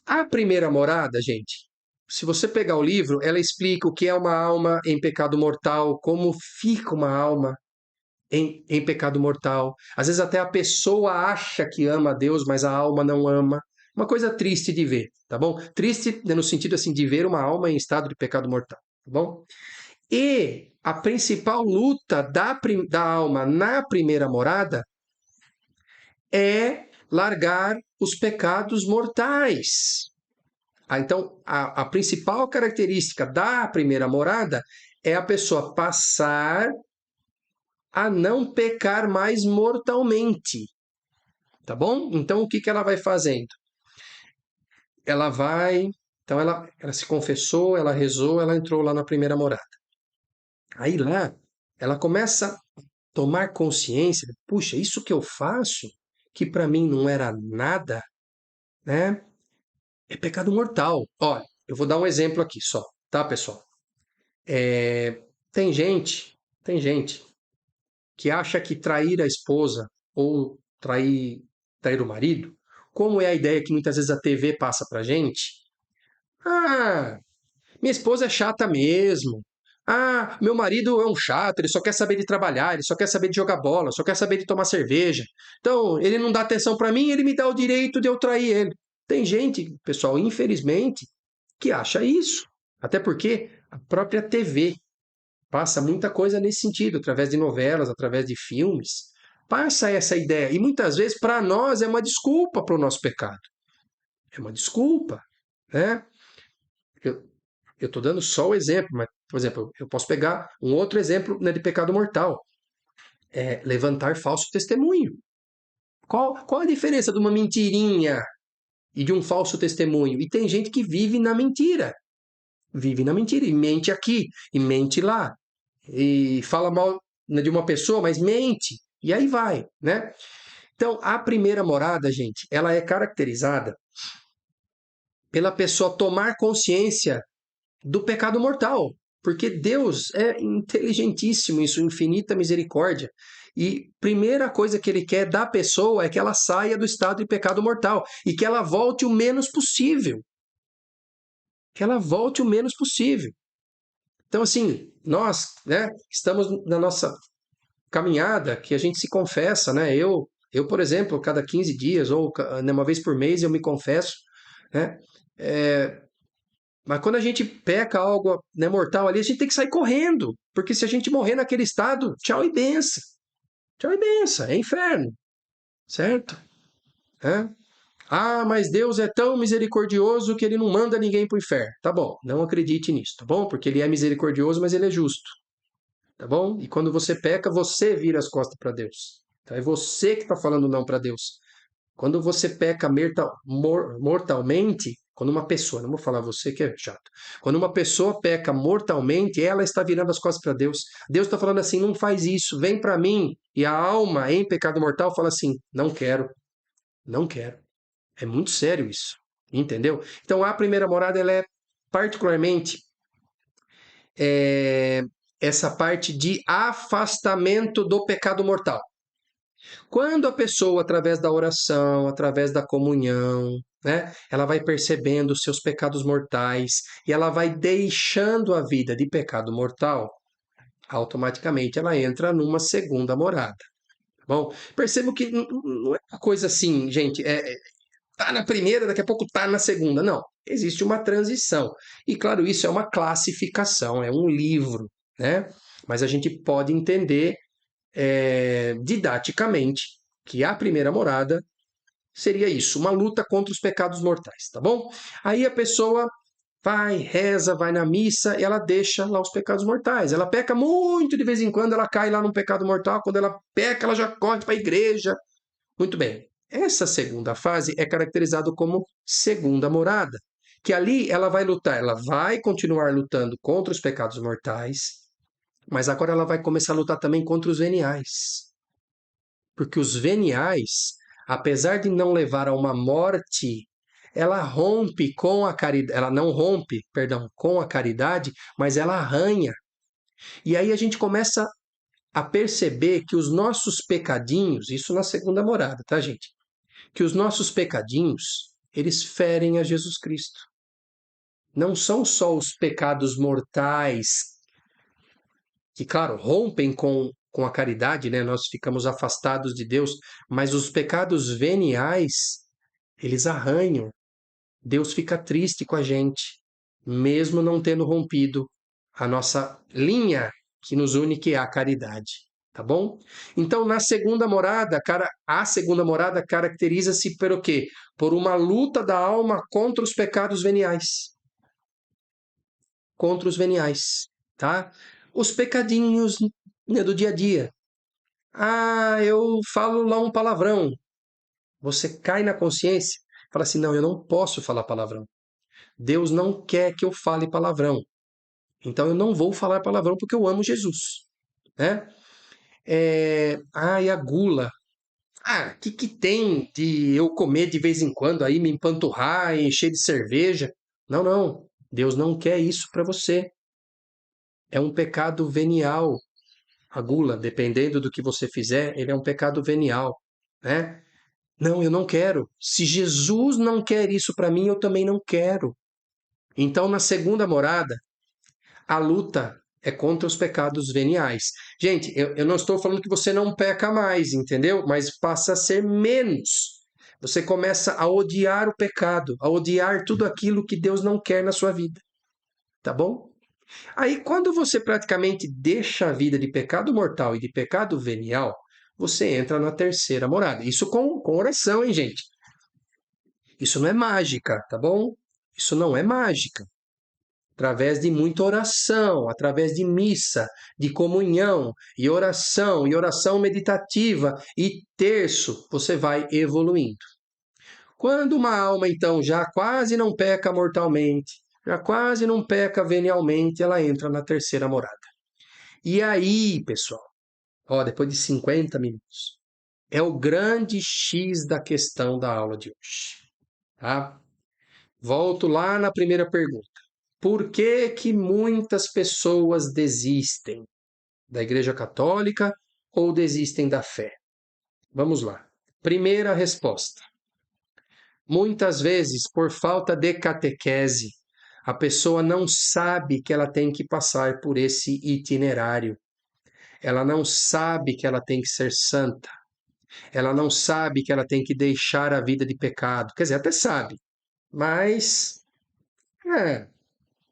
A primeira morada, gente, se você pegar o livro, ela explica o que é uma alma em pecado mortal, como fica uma alma em pecado mortal. Às vezes até a pessoa acha que ama a Deus, mas a alma não ama. Uma coisa triste de ver, tá bom? Triste no sentido assim de ver uma alma em estado de pecado mortal, tá bom? E a principal luta da alma na primeira morada é largar os pecados mortais. Então, a principal característica da primeira morada é a pessoa passar a não pecar mais mortalmente. Tá bom? Então, o que ela vai fazendo? Ela vai. Então, ela se confessou, ela rezou, ela entrou lá na primeira morada. Aí lá, ela começa a tomar consciência: puxa, isso que eu faço, que para mim não era nada, né? É pecado mortal. Olha, eu vou dar um exemplo aqui só, tá, pessoal? Tem gente que acha que trair a esposa ou trair o marido, como é a ideia que muitas vezes a TV passa pra gente, ah, minha esposa é chata mesmo. Ah, meu marido é um chato, ele só quer saber de trabalhar, ele só quer saber de jogar bola, só quer saber de tomar cerveja. Então, ele não dá atenção para mim, ele me dá o direito de eu trair ele. Tem gente, pessoal, infelizmente, que acha isso. Até porque a própria TV passa muita coisa nesse sentido, através de novelas, através de filmes. Passa essa ideia. E muitas vezes, para nós, é uma desculpa para o nosso pecado. É uma desculpa, né? Eu estou dando só o exemplo, mas, por exemplo, eu posso pegar um outro exemplo, né, de pecado mortal. É levantar falso testemunho. Qual a diferença de uma mentirinha e de um falso testemunho? E tem gente que vive na mentira, e mente aqui, e mente lá, e fala mal, né, de uma pessoa, mas mente, e aí vai, né? Então, a primeira morada, gente, ela é caracterizada pela pessoa tomar consciência do pecado mortal, porque Deus é inteligentíssimo em sua infinita misericórdia. E primeira coisa que ele quer da pessoa é que ela saia do estado de pecado mortal e que ela volte o menos possível. Que ela volte o menos possível. Então, assim, nós, né, estamos na nossa caminhada que a gente se confessa, né? Por exemplo, cada 15 dias ou né, uma vez por mês eu me confesso, né? É, mas quando a gente peca algo, né, mortal ali, a gente tem que sair correndo, porque se a gente morrer naquele estado, tchau e benção. Tchau e benção, é inferno, certo? É? Ah, mas Deus é tão misericordioso que ele não manda ninguém para o inferno. Tá bom, não acredite nisso, tá bom? Porque ele é misericordioso, mas ele é justo. Tá bom? E quando você peca, você vira as costas para Deus. Então é você que está falando não para Deus. Quando você peca mortalmente, quando uma pessoa, não vou falar você que é chato, quando uma pessoa peca mortalmente, ela está virando as costas para Deus. Deus está falando assim: não faz isso, vem para mim. E a alma em pecado mortal fala assim: não quero, não quero. É muito sério isso, entendeu? Então a primeira morada ela é particularmente é, essa parte de afastamento do pecado mortal. Quando a pessoa, através da oração, através da comunhão, né, ela vai percebendo os seus pecados mortais e ela vai deixando a vida de pecado mortal, automaticamente ela entra numa segunda morada. Bom, percebo que não é uma coisa assim, gente, tá na primeira, daqui a pouco tá na segunda. Não, existe uma transição. E claro, isso é uma classificação, é um livro, né? Mas a gente pode entender didaticamente que a primeira morada seria isso, uma luta contra os pecados mortais, tá bom? Aí a pessoa vai, reza, vai na missa, e ela deixa lá os pecados mortais. Ela peca muito de vez em quando, ela cai lá num pecado mortal. Quando ela peca, ela já corre para a igreja. Muito bem. Essa segunda fase é caracterizada como segunda morada, que ali ela vai lutar, ela vai continuar lutando contra os pecados mortais, mas agora ela vai começar a lutar também contra os veniais. Porque os veniais, apesar de não levar a uma morte, ela rompe com a caridade, ela não rompe, perdão, com a caridade, mas ela arranha. E aí a gente começa a perceber que os nossos pecadinhos, isso na segunda morada, tá, gente? Que os nossos pecadinhos, eles ferem a Jesus Cristo. Não são só os pecados mortais que, claro, rompem com a caridade, né? Nós ficamos afastados de Deus, mas os pecados veniais, eles arranham. Deus fica triste com a gente, mesmo não tendo rompido a nossa linha que nos une, que é a caridade. Tá bom? Então, na segunda morada, a segunda morada caracteriza-se pelo quê? Por uma luta da alma contra os pecados veniais. Contra os veniais, tá? Os pecadinhos, né, do dia a dia. Ah, eu falo lá um palavrão. Você cai na consciência, fala assim: não, eu não posso falar palavrão. Deus não quer que eu fale palavrão. Então eu não vou falar palavrão porque eu amo Jesus, né? E a gula. Ah, o que tem de eu comer de vez em quando aí, me empanturrar, encher de cerveja? Não, não. Deus não quer isso para você. É um pecado venial. A gula, dependendo do que você fizer, ele é um pecado venial, né? Não, eu não quero. Se Jesus não quer isso para mim, eu também não quero. Então, na segunda morada, a luta é contra os pecados veniais. Gente, eu não estou falando que você não peca mais, entendeu? Mas passa a ser menos. Você começa a odiar o pecado, a odiar tudo aquilo que Deus não quer na sua vida. Tá bom? Aí, quando você praticamente deixa a vida de pecado mortal e de pecado venial, você entra na terceira morada. Isso com oração, hein, gente? Isso não é mágica, tá bom? Isso não é mágica. através de muita oração, através de missa, de comunhão, e oração meditativa, e terço, você vai evoluindo. Quando uma alma, então, já quase não peca mortalmente, já quase não peca venialmente, ela entra na terceira morada. E aí, pessoal, ó, depois de 50 minutos, é o grande X da questão da aula de hoje, tá? Volto lá na primeira pergunta. Por que que muitas pessoas desistem da Igreja Católica ou desistem da fé? Vamos lá. Primeira resposta. Muitas vezes, por falta de catequese, a pessoa não sabe que ela tem que passar por esse itinerário. Ela não sabe que ela tem que ser santa. Ela não sabe que ela tem que deixar a vida de pecado. Quer dizer, até sabe, mas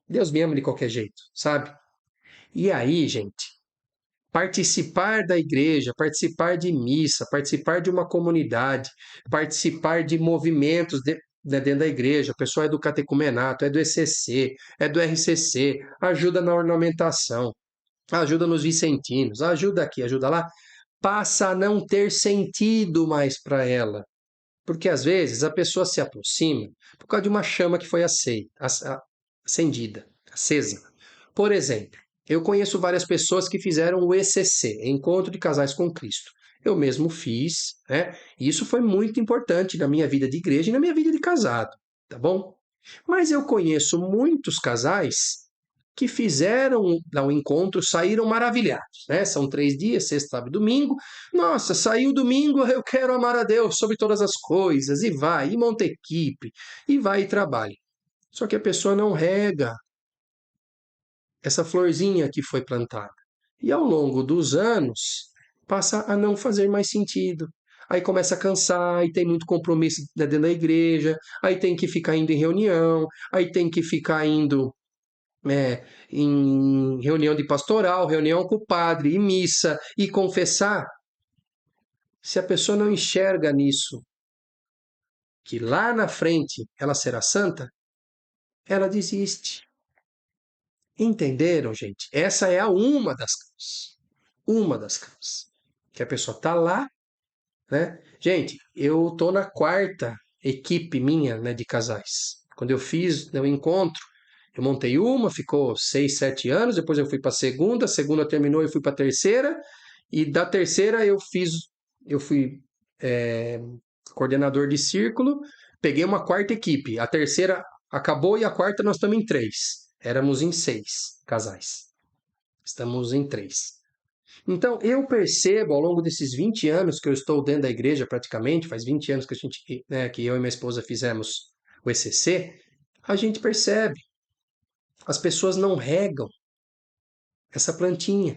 Deus me ama de qualquer jeito, sabe? E aí, gente, participar da igreja, participar de missa, participar de uma comunidade, participar de movimentos dentro da igreja, o pessoal é do catecumenato, é do ECC, é do RCC, ajuda na ornamentação, ajuda nos vicentinos, ajuda aqui, ajuda lá, passa a não ter sentido mais para ela. Porque às vezes a pessoa se aproxima por causa de uma chama que foi acendida, acesa. Por exemplo, eu conheço várias pessoas que fizeram o ECC, Encontro de Casais com Cristo. Eu mesmo fiz, né? E isso foi muito importante na minha vida de igreja e na minha vida de casado, tá bom? Mas eu conheço muitos casais que fizeram o encontro, saíram maravilhados, né? São 3 dias, sexta, sábado e domingo. Nossa, saiu domingo, eu quero amar a Deus sobre todas as coisas, e vai, e monta equipe, e vai e trabalha. Só que a pessoa não rega essa florzinha que foi plantada. E ao longo dos anos, passa a não fazer mais sentido. Aí começa a cansar, aí tem muito compromisso dentro da igreja, aí tem que ficar indo em reunião, aí tem que ficar indo em reunião de pastoral, reunião com o padre, e missa, e confessar. Se a pessoa não enxerga nisso, que lá na frente ela será santa, ela desiste. Entenderam, gente? Essa é uma das causas. Uma das causas. Que a pessoa está lá, né? Gente, eu tô na quarta equipe minha, né, de casais. Quando eu fiz o encontro, eu montei uma, ficou 6, 7 anos, depois eu fui para a segunda terminou, eu fui para a terceira, e da terceira eu fui coordenador de círculo, peguei uma quarta equipe. A terceira acabou e a quarta nós estamos em 3. Éramos em 6 casais. Estamos em 3. Então, eu percebo ao longo desses 20 anos que eu estou dentro da igreja, praticamente, faz 20 anos que que eu e minha esposa fizemos o ECC, a gente percebe. As pessoas não regam essa plantinha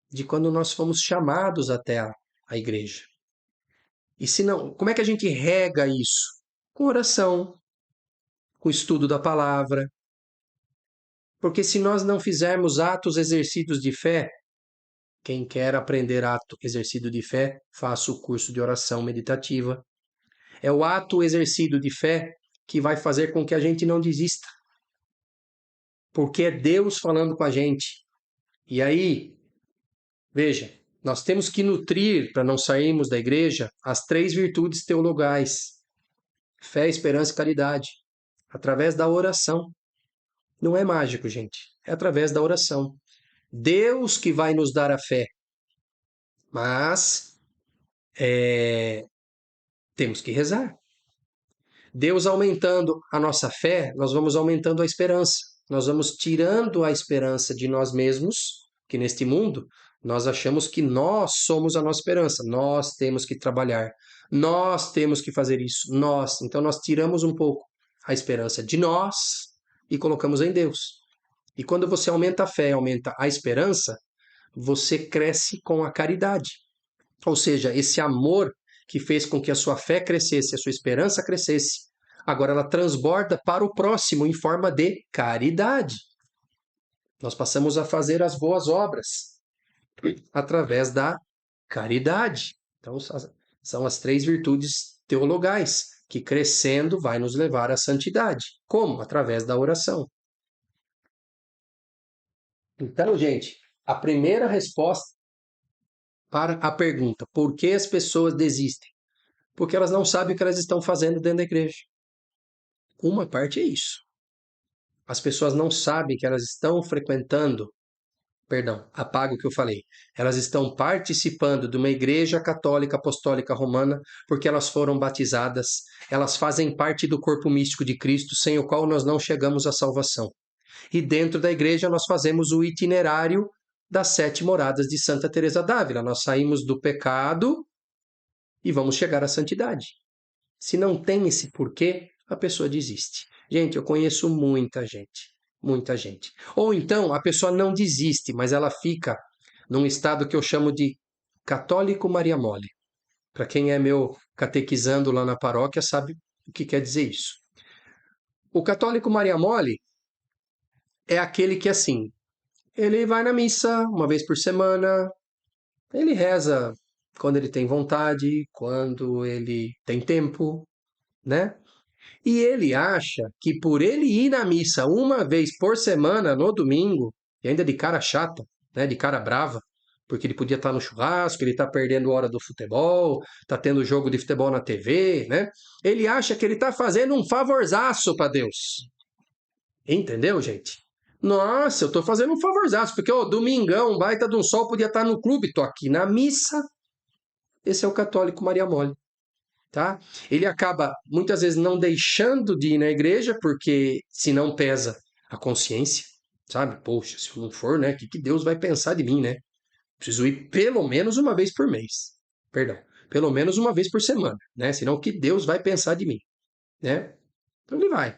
de quando nós fomos chamados até a igreja. E se não, como é que a gente rega isso? Com oração, com estudo da palavra. Porque se nós não fizermos atos exercidos de fé, quem quer aprender ato exercido de fé, faça o curso de oração meditativa. É o ato exercido de fé que vai fazer com que a gente não desista. Porque é Deus falando com a gente. E aí, veja, nós temos que nutrir, para não sairmos da igreja, as 3 virtudes teologais: fé, esperança e caridade, através da oração. Não é mágico, gente. É através da oração. Deus que vai nos dar a fé. Mas temos que rezar. Deus aumentando a nossa fé, nós vamos aumentando a esperança. Nós vamos tirando a esperança de nós mesmos, que neste mundo nós achamos que nós somos a nossa esperança. Nós temos que trabalhar. Nós temos que fazer isso. Nós. Então nós tiramos um pouco a esperança de nós e colocamos em Deus. E quando você aumenta a fé, aumenta a esperança, você cresce com a caridade. Ou seja, esse amor que fez com que a sua fé crescesse, a sua esperança crescesse, agora ela transborda para o próximo em forma de caridade. Nós passamos a fazer as boas obras através da caridade. Então, são as 3 virtudes teologais, que crescendo vai nos levar à santidade. Como? Através da oração. Então, gente, a primeira resposta para a pergunta, por que as pessoas desistem? Porque elas não sabem o que elas estão fazendo dentro da igreja. Uma parte é isso. As pessoas não sabem que elas estão frequentando, perdão, apago o que eu falei. Elas estão participando de uma igreja católica apostólica romana porque elas foram batizadas, elas fazem parte do corpo místico de Cristo, sem o qual nós não chegamos à salvação. E dentro da igreja nós fazemos o itinerário das 7 moradas de Santa Teresa d'Ávila. Nós saímos do pecado e vamos chegar à santidade. Se não tem esse porquê, a pessoa desiste. Gente, eu conheço muita gente, muita gente. Ou então a pessoa não desiste, mas ela fica num estado que eu chamo de católico Maria Mole. Para quem é meu catequizando lá na paróquia sabe o que quer dizer isso. O católico Maria Mole é aquele que assim, ele vai na missa uma vez por semana, ele reza quando ele tem vontade, quando ele tem tempo, né? E ele acha que por ele ir na missa uma vez por semana, no domingo, e ainda de cara chata, né, de cara brava, porque ele podia estar no churrasco, ele está perdendo hora do futebol, está tendo jogo de futebol na TV, né? Ele acha que ele está fazendo um favorzaço para Deus. Entendeu, gente? Nossa, eu estou fazendo um favorzaço, porque o domingão, baita de um sol, podia estar no clube, tô aqui na missa. Esse é o católico Maria Mole. Tá? Ele acaba muitas vezes não deixando de ir na igreja porque se não pesa a consciência, sabe? Poxa, se eu não for, né? O que Deus vai pensar de mim, né? Preciso ir pelo menos uma vez por mês. Perdão, pelo menos uma vez por semana, né? Senão o que Deus vai pensar de mim, né? Então ele vai,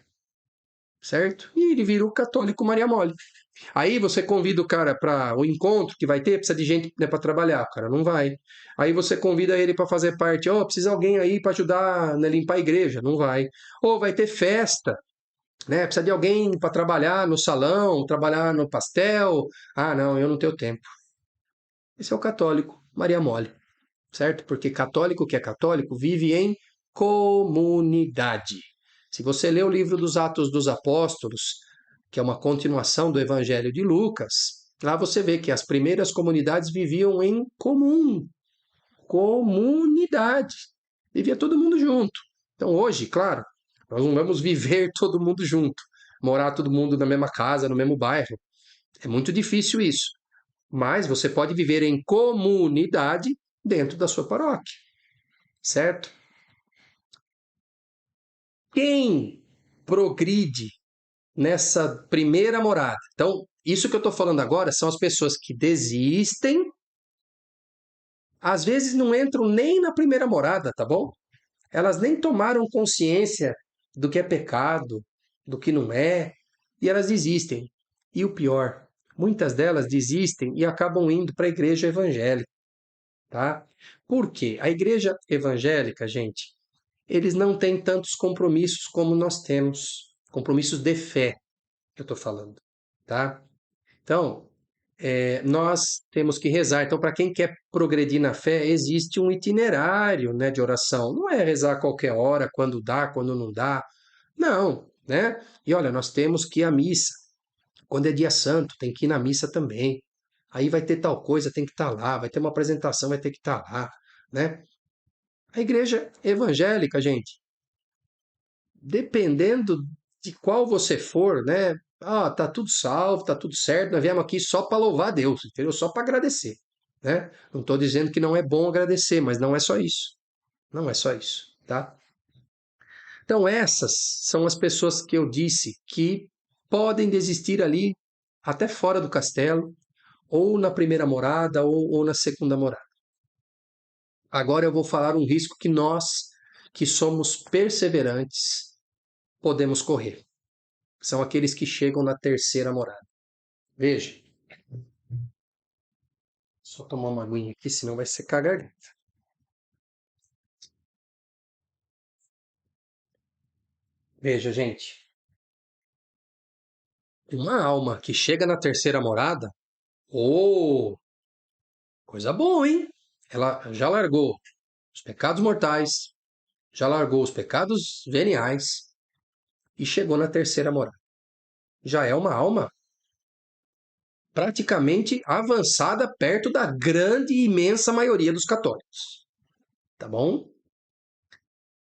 certo? E ele vira o católico Maria Mole. Aí você convida o cara para o encontro que vai ter, precisa de gente, né, para trabalhar, o cara não vai. Aí você convida ele para fazer parte, ó, precisa alguém aí para ajudar, né, limpar a igreja, não vai. Ou vai ter festa, né? Precisa de alguém para trabalhar no salão, trabalhar no pastel. Ah, não, eu não tenho tempo. Esse é o católico, Maria Mole, certo? Porque católico que é católico vive em comunidade. Se você lê o livro dos Atos dos Apóstolos, que é uma continuação do Evangelho de Lucas, lá você vê que as primeiras comunidades viviam em comum, comunidade. Vivia todo mundo junto. Então hoje, claro, nós não vamos viver todo mundo junto, morar todo mundo na mesma casa, no mesmo bairro. É muito difícil isso. Mas você pode viver em comunidade dentro da sua paróquia, certo? Quem progride nessa primeira morada? Então, isso que eu estou falando agora são as pessoas que desistem, às vezes não entram nem na primeira morada, tá bom? Elas nem tomaram consciência do que é pecado, do que não é, e elas desistem. E o pior, muitas delas desistem e acabam indo para a igreja evangélica, tá? Por quê? A igreja evangélica, gente, eles não têm tantos compromissos como nós temos, compromissos de fé, que eu estou falando, tá? Então, nós temos que rezar. Então, para quem quer progredir na fé, existe um itinerário, né, de oração. Não é rezar a qualquer hora, quando dá, quando não dá. Não, né? E olha, nós temos que ir à missa. Quando é dia santo, tem que ir na missa também. Aí vai ter tal coisa, tem que estar lá. Vai ter uma apresentação, vai ter que estar lá, né? A igreja evangélica, gente, dependendo de qual você for, né? Ah, tá tudo salvo, tá tudo certo, nós viemos aqui só para louvar a Deus, entendeu? Só para agradecer, né? Não estou dizendo que não é bom agradecer, mas não é só isso. Não é só isso, tá? Então essas são as pessoas que eu disse que podem desistir ali até fora do castelo, ou na primeira morada, ou na segunda morada. Agora eu vou falar um risco que nós, que somos perseverantes, podemos correr. São aqueles que chegam na terceira morada. Veja, só tomar uma aguinha aqui, senão vai secar a garganta. Veja, gente, uma alma que chega na terceira morada, oh, coisa boa, hein? Ela já largou os pecados mortais, já largou os pecados veniais e chegou na terceira morada. Já é uma alma praticamente avançada perto da grande e imensa maioria dos católicos. Tá bom?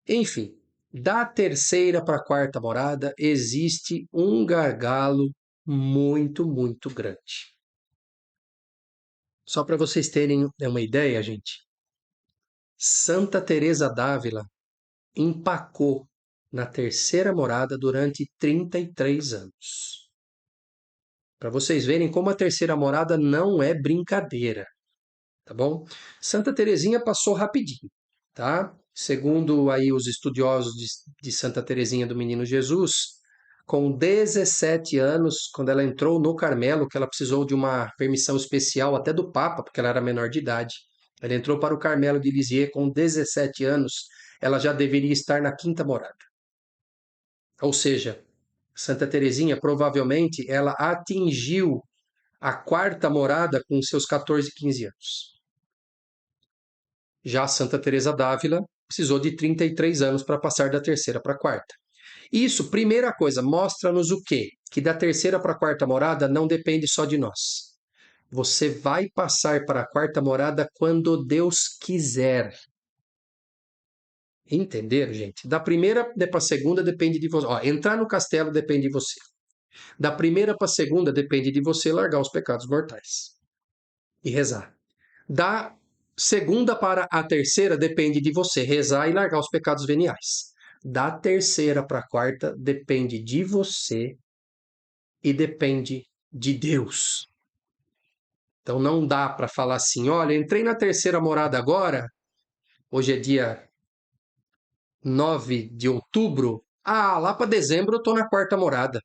Enfim, da terceira para a quarta morada existe um gargalo muito grande. Só para vocês terem uma ideia, gente, Santa Teresa d'Ávila empacou na terceira morada durante 33 anos. Para vocês verem como a terceira morada não é brincadeira, tá bom? Santa Teresinha passou rapidinho, tá? Segundo aí os estudiosos de Santa Teresinha do Menino Jesus, com 17 anos, quando ela entrou no Carmelo, que ela precisou de uma permissão especial até do Papa, porque ela era menor de idade. Ela entrou para o Carmelo de Lisieux com 17 anos, ela já deveria estar na quinta morada. Ou seja, Santa Teresinha provavelmente ela atingiu a quarta morada com seus 14, 15 anos. Já Santa Teresa d'Ávila precisou de 33 anos para passar da terceira para a quarta. Isso, primeira coisa, mostra-nos o quê? Que da terceira para a quarta morada não depende só de nós. Você vai passar para a quarta morada quando Deus quiser. Entenderam, gente? Da primeira para a segunda depende de você. Ó, entrar no castelo depende de você. Da primeira para a segunda depende de você largar os pecados mortais e rezar. Da segunda para a terceira depende de você rezar e largar os pecados veniais. Da terceira para a quarta depende de você e depende de Deus. Então não dá para falar assim, olha, entrei na terceira morada agora, hoje é dia 9 de outubro, lá para dezembro eu estou na quarta morada,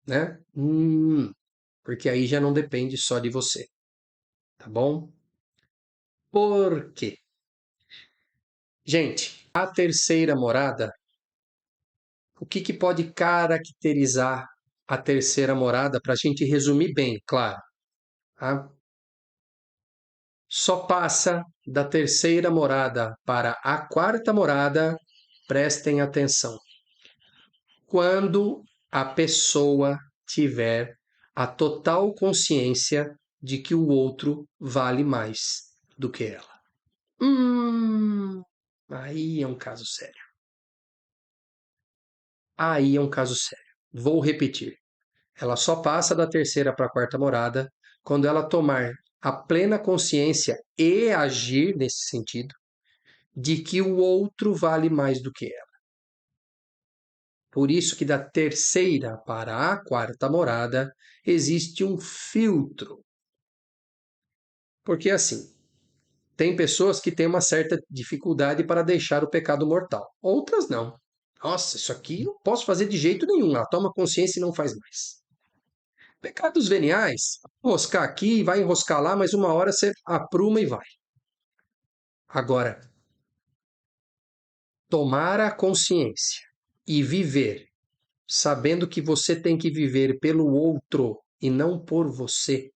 né? Porque aí já não depende só de você, tá bom? Por quê? Gente, a terceira morada, o que pode caracterizar a terceira morada para a gente resumir bem, claro, tá? Só passa da terceira morada para a quarta morada, prestem atenção, quando a pessoa tiver a total consciência de que o outro vale mais do que ela. Aí é um caso sério. Aí é um caso sério. Vou repetir. Ela só passa da terceira para a quarta morada quando ela tomar a plena consciência e agir nesse sentido de que o outro vale mais do que ela. Por isso que da terceira para a quarta morada existe um filtro. Porque assim, tem pessoas que têm uma certa dificuldade para deixar o pecado mortal. Outras não. Nossa, isso aqui eu não posso fazer de jeito nenhum. Ela toma consciência e não faz mais. Pecados veniais, enroscar aqui, vai enroscar lá, mas uma hora você apruma e vai. Agora, tomar a consciência e viver, sabendo que você tem que viver pelo outro e não por você,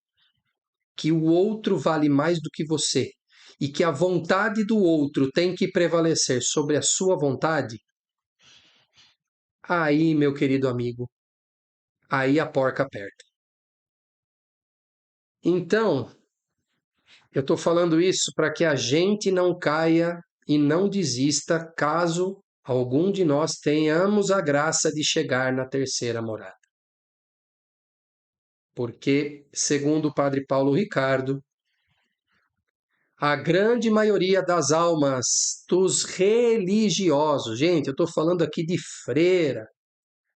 que o outro vale mais do que você e que a vontade do outro tem que prevalecer sobre a sua vontade, aí, meu querido amigo, aí a porca aperta. Então, eu estou falando isso para que a gente não caia e não desista caso algum de nós tenhamos a graça de chegar na terceira morada. Porque, segundo o padre Paulo Ricardo, a grande maioria das almas dos religiosos, gente, eu estou falando aqui de freira,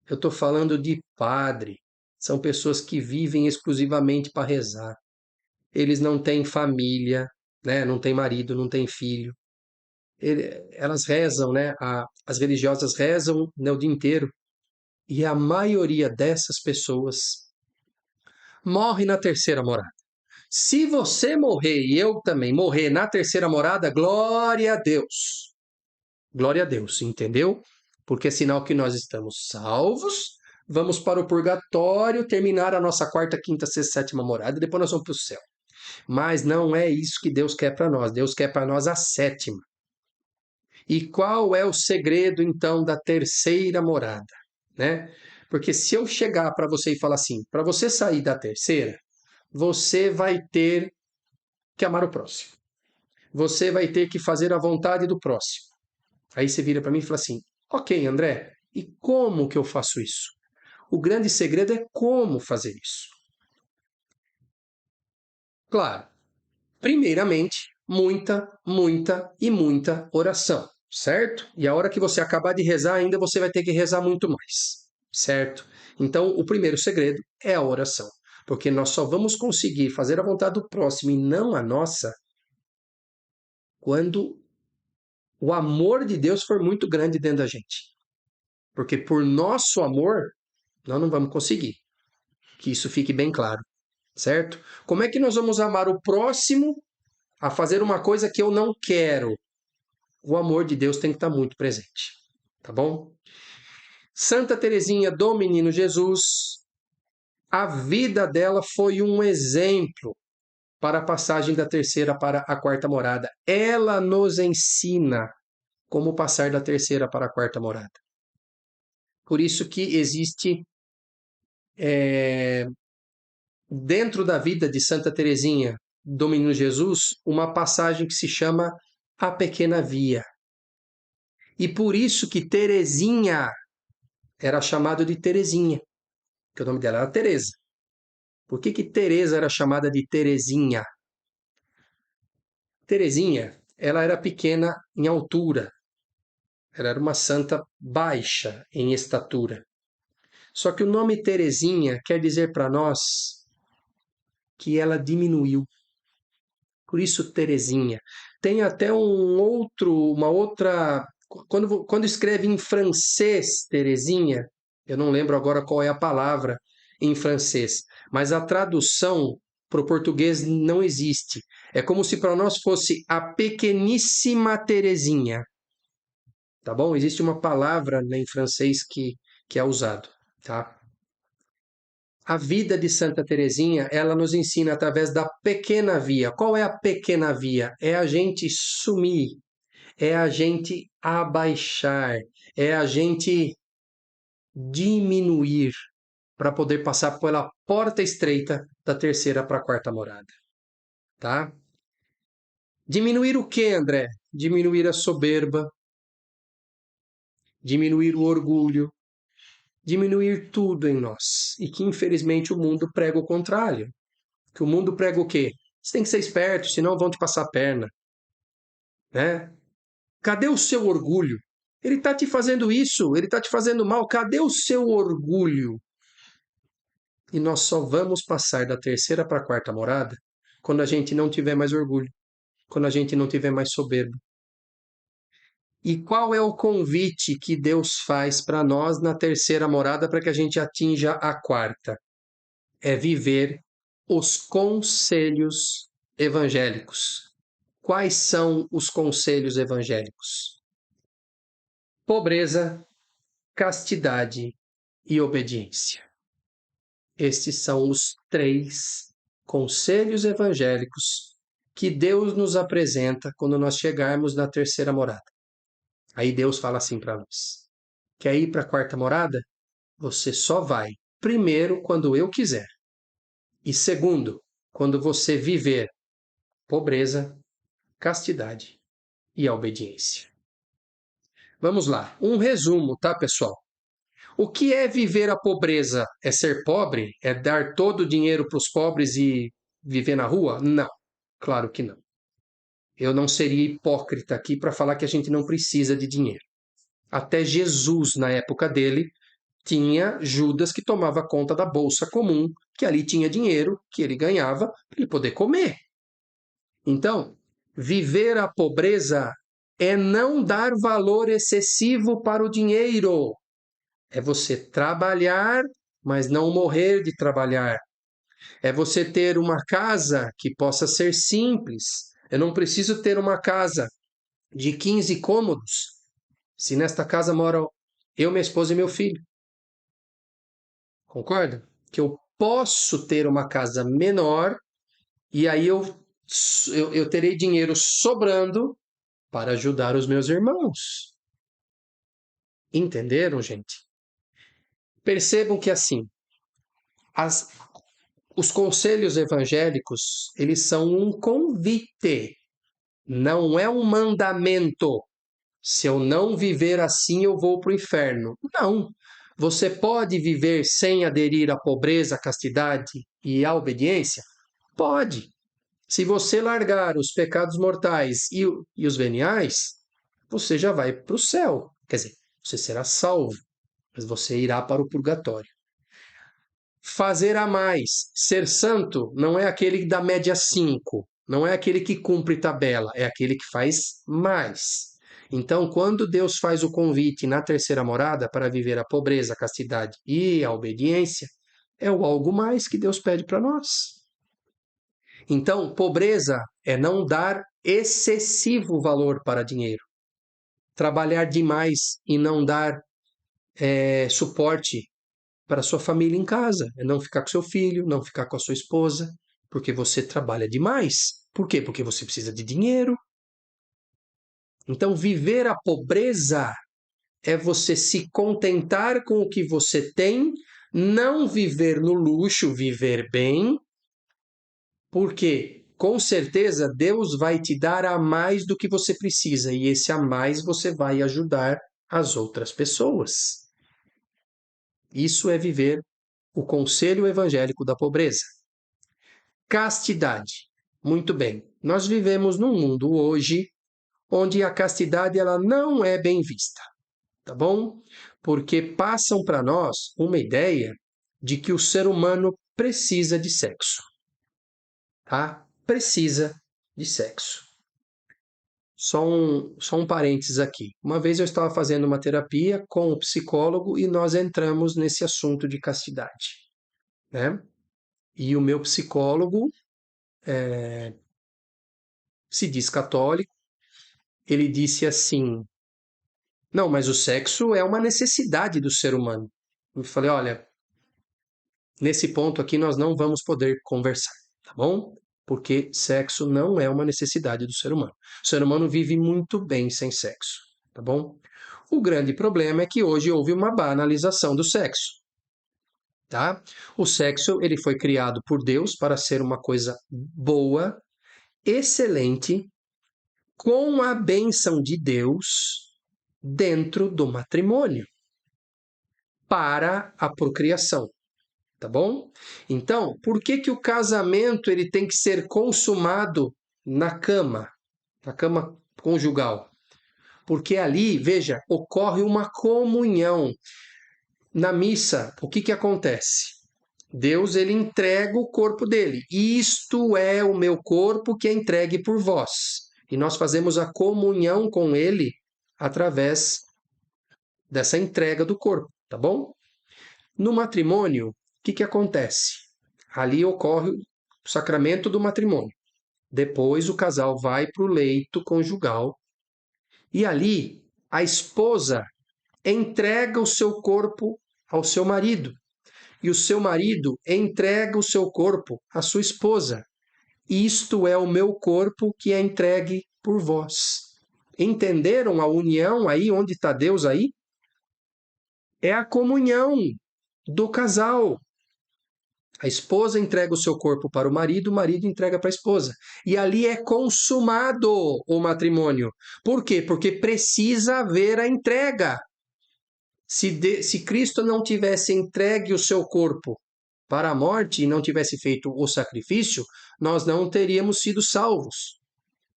eu estou falando de padre, são pessoas que vivem exclusivamente para rezar. Eles não têm família, né? Não têm marido, não têm filho. Elas rezam, né? As religiosas rezam, né, o dia inteiro. E a maioria dessas pessoas morre na terceira morada. Se você morrer e eu também morrer na terceira morada, glória a Deus. Glória a Deus, entendeu? Porque é sinal que nós estamos salvos, vamos para o purgatório, terminar a nossa quarta, quinta, sexta, sétima morada, e depois nós vamos para o céu. Mas não é isso que Deus quer para nós. Deus quer para nós a sétima. E qual é o segredo, então, da terceira morada? Né? Porque se eu chegar para você e falar assim, para você sair da terceira, você vai ter que amar o próximo. Você vai ter que fazer a vontade do próximo. Aí você vira para mim e fala assim: ok, André, e como que eu faço isso? O grande segredo é como fazer isso. Claro, primeiramente, muita oração, certo? E a hora que você acabar de rezar, ainda você vai ter que rezar muito mais, certo? Então, o primeiro segredo é a oração, porque nós só vamos conseguir fazer a vontade do próximo e não a nossa quando o amor de Deus for muito grande dentro da gente. Porque por nosso amor, nós não vamos conseguir. Que isso fique bem claro, certo? Como é que nós vamos amar o próximo a fazer uma coisa que eu não quero? O amor de Deus tem que estar muito presente, tá bom? Santa Teresinha do Menino Jesus, a vida dela foi um exemplo para a passagem da terceira para a quarta morada. Ela nos ensina como passar da terceira para a quarta morada. Por isso que existe dentro da vida de Santa Teresinha do Menino Jesus uma passagem que se chama A Pequena Via. E por isso que Teresinha era chamada de Teresinha, que o nome dela era Teresa. Por que Teresa era chamada de Teresinha? Teresinha, ela era pequena em altura. Ela era uma santa baixa em estatura. Só que o nome Teresinha quer dizer para nós que ela diminuiu. Por isso Teresinha. Tem até uma outra. Quando escreve em francês Teresinha, eu não lembro agora qual é a palavra em francês, mas a tradução para o português não existe. É como se para nós fosse a pequeníssima Teresinha. Tá bom? Existe uma palavra em francês que é usado, tá? A vida de Santa Teresinha, ela nos ensina através da pequena via. Qual é a pequena via? É a gente sumir, é a gente abaixar, é a gente diminuir para poder passar pela porta estreita da terceira para a quarta morada, tá? Diminuir o que, André? Diminuir a soberba, diminuir o orgulho, diminuir tudo em nós. E que infelizmente o mundo prega o contrário. Que o mundo prega o quê? Você tem que ser esperto, senão vão te passar a perna, né? Cadê o seu orgulho? Ele está te fazendo isso, ele está te fazendo mal. Cadê o seu orgulho? E nós só vamos passar da terceira para a quarta morada quando a gente não tiver mais orgulho, quando a gente não tiver mais soberbo. E qual é o convite que Deus faz para nós na terceira morada para que a gente atinja a quarta? É viver os conselhos evangélicos. Quais são os conselhos evangélicos? Pobreza, castidade e obediência. Estes são os 3 conselhos evangélicos que Deus nos apresenta quando nós chegarmos na terceira morada. Aí Deus fala assim para nós: quer ir para a quarta morada? Você só vai, primeiro, quando eu quiser. E segundo, quando você viver pobreza, castidade e a obediência. Vamos lá, um resumo, tá, pessoal? O que é viver a pobreza? É ser pobre? É dar todo o dinheiro para os pobres e viver na rua? Não, claro que não. Eu não seria hipócrita aqui para falar que a gente não precisa de dinheiro. Até Jesus, na época dele, tinha Judas que tomava conta da bolsa comum, que ali tinha dinheiro que ele ganhava para ele poder comer. Então, viver a pobreza é não dar valor excessivo para o dinheiro. É você trabalhar, mas não morrer de trabalhar. É você ter uma casa que possa ser simples. Eu não preciso ter uma casa de 15 cômodos, se nesta casa moram eu, minha esposa e meu filho. Concorda? Que eu posso ter uma casa menor e aí eu terei dinheiro sobrando para ajudar os meus irmãos. Entenderam, gente? Percebam que assim, as, Os conselhos evangélicos, eles são um convite, não é um mandamento. Se eu não viver assim, eu vou para o inferno. Não. Você pode viver sem aderir à pobreza, à castidade e à obediência? Pode. Se você largar os pecados mortais e os veniais, você já vai para o céu. Quer dizer, você será salvo, mas você irá para o purgatório. Fazer a mais. Ser santo não é aquele da média 5, não é aquele que cumpre tabela, é aquele que faz mais. Então, quando Deus faz o convite na terceira morada para viver a pobreza, a castidade e a obediência, é o algo mais que Deus pede para nós. Então, pobreza é não dar excessivo valor para dinheiro. Trabalhar demais e não dar suporte para sua família em casa. É não ficar com seu filho, não ficar com a sua esposa, porque você trabalha demais. Por quê? Porque você precisa de dinheiro. Então, viver a pobreza é você se contentar com o que você tem, não viver no luxo, viver bem, porque com certeza Deus vai te dar a mais do que você precisa, e esse a mais você vai ajudar as outras pessoas. Isso é viver o conselho evangélico da pobreza. Castidade. Muito bem. Nós vivemos num mundo hoje onde a castidade ela não é bem vista, tá bom? Porque passam para nós uma ideia de que o ser humano precisa de sexo, tá? Precisa de sexo. Só um parênteses aqui. Uma vez eu estava fazendo uma terapia com o psicólogo e nós entramos nesse assunto de castidade, né? E o meu psicólogo se diz católico, ele disse assim: não, mas o sexo é uma necessidade do ser humano. Eu falei: olha, nesse ponto aqui nós não vamos poder conversar, tá bom? Porque sexo não é uma necessidade do ser humano. O ser humano vive muito bem sem sexo, tá bom? O grande problema é que hoje houve uma banalização do sexo, tá? O sexo, ele foi criado por Deus para ser uma coisa boa, excelente, com a bênção de Deus dentro do matrimônio, para a procriação, tá bom? Então, por que que o casamento ele tem que ser consumado na cama conjugal? Porque ali, veja, ocorre uma comunhão. Na missa, o que que acontece? Deus ele entrega o corpo dele. Isto é o meu corpo que é entregue por vós. E nós fazemos a comunhão com ele através dessa entrega do corpo, tá bom? No matrimônio, o que que acontece? Ali ocorre o sacramento do matrimônio. Depois o casal vai para o leito conjugal e ali a esposa entrega o seu corpo ao seu marido e o seu marido entrega o seu corpo à sua esposa. Isto é o meu corpo que é entregue por vós. Entenderam a união aí? Onde está Deus aí? É a comunhão do casal. A esposa entrega o seu corpo para o marido entrega para a esposa. E ali é consumado o matrimônio. Por quê? Porque precisa haver a entrega. Se Cristo não tivesse entregue o seu corpo para a morte e não tivesse feito o sacrifício, nós não teríamos sido salvos.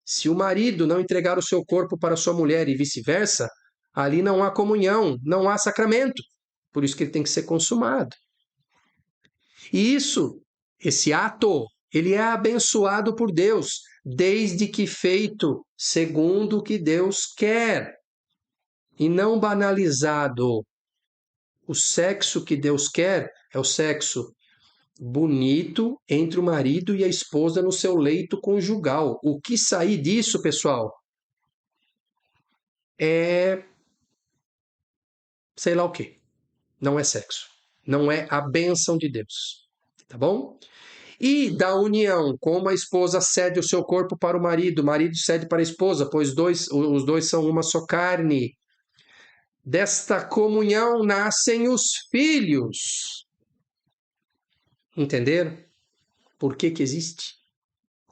Se o marido não entregar o seu corpo para sua mulher e vice-versa, ali não há comunhão, não há sacramento. Por isso que ele tem que ser consumado. E esse ato, ele é abençoado por Deus, desde que feito segundo o que Deus quer, e não banalizado. O sexo que Deus quer é o sexo bonito entre o marido e a esposa no seu leito conjugal. O que sair disso, pessoal, é sei lá o quê. Não é sexo. Não é a bênção de Deus. Tá bom? E da união, como a esposa cede o seu corpo para o marido cede para a esposa, pois os dois são uma só carne. Desta comunhão nascem os filhos. Entenderam? Por que que existe?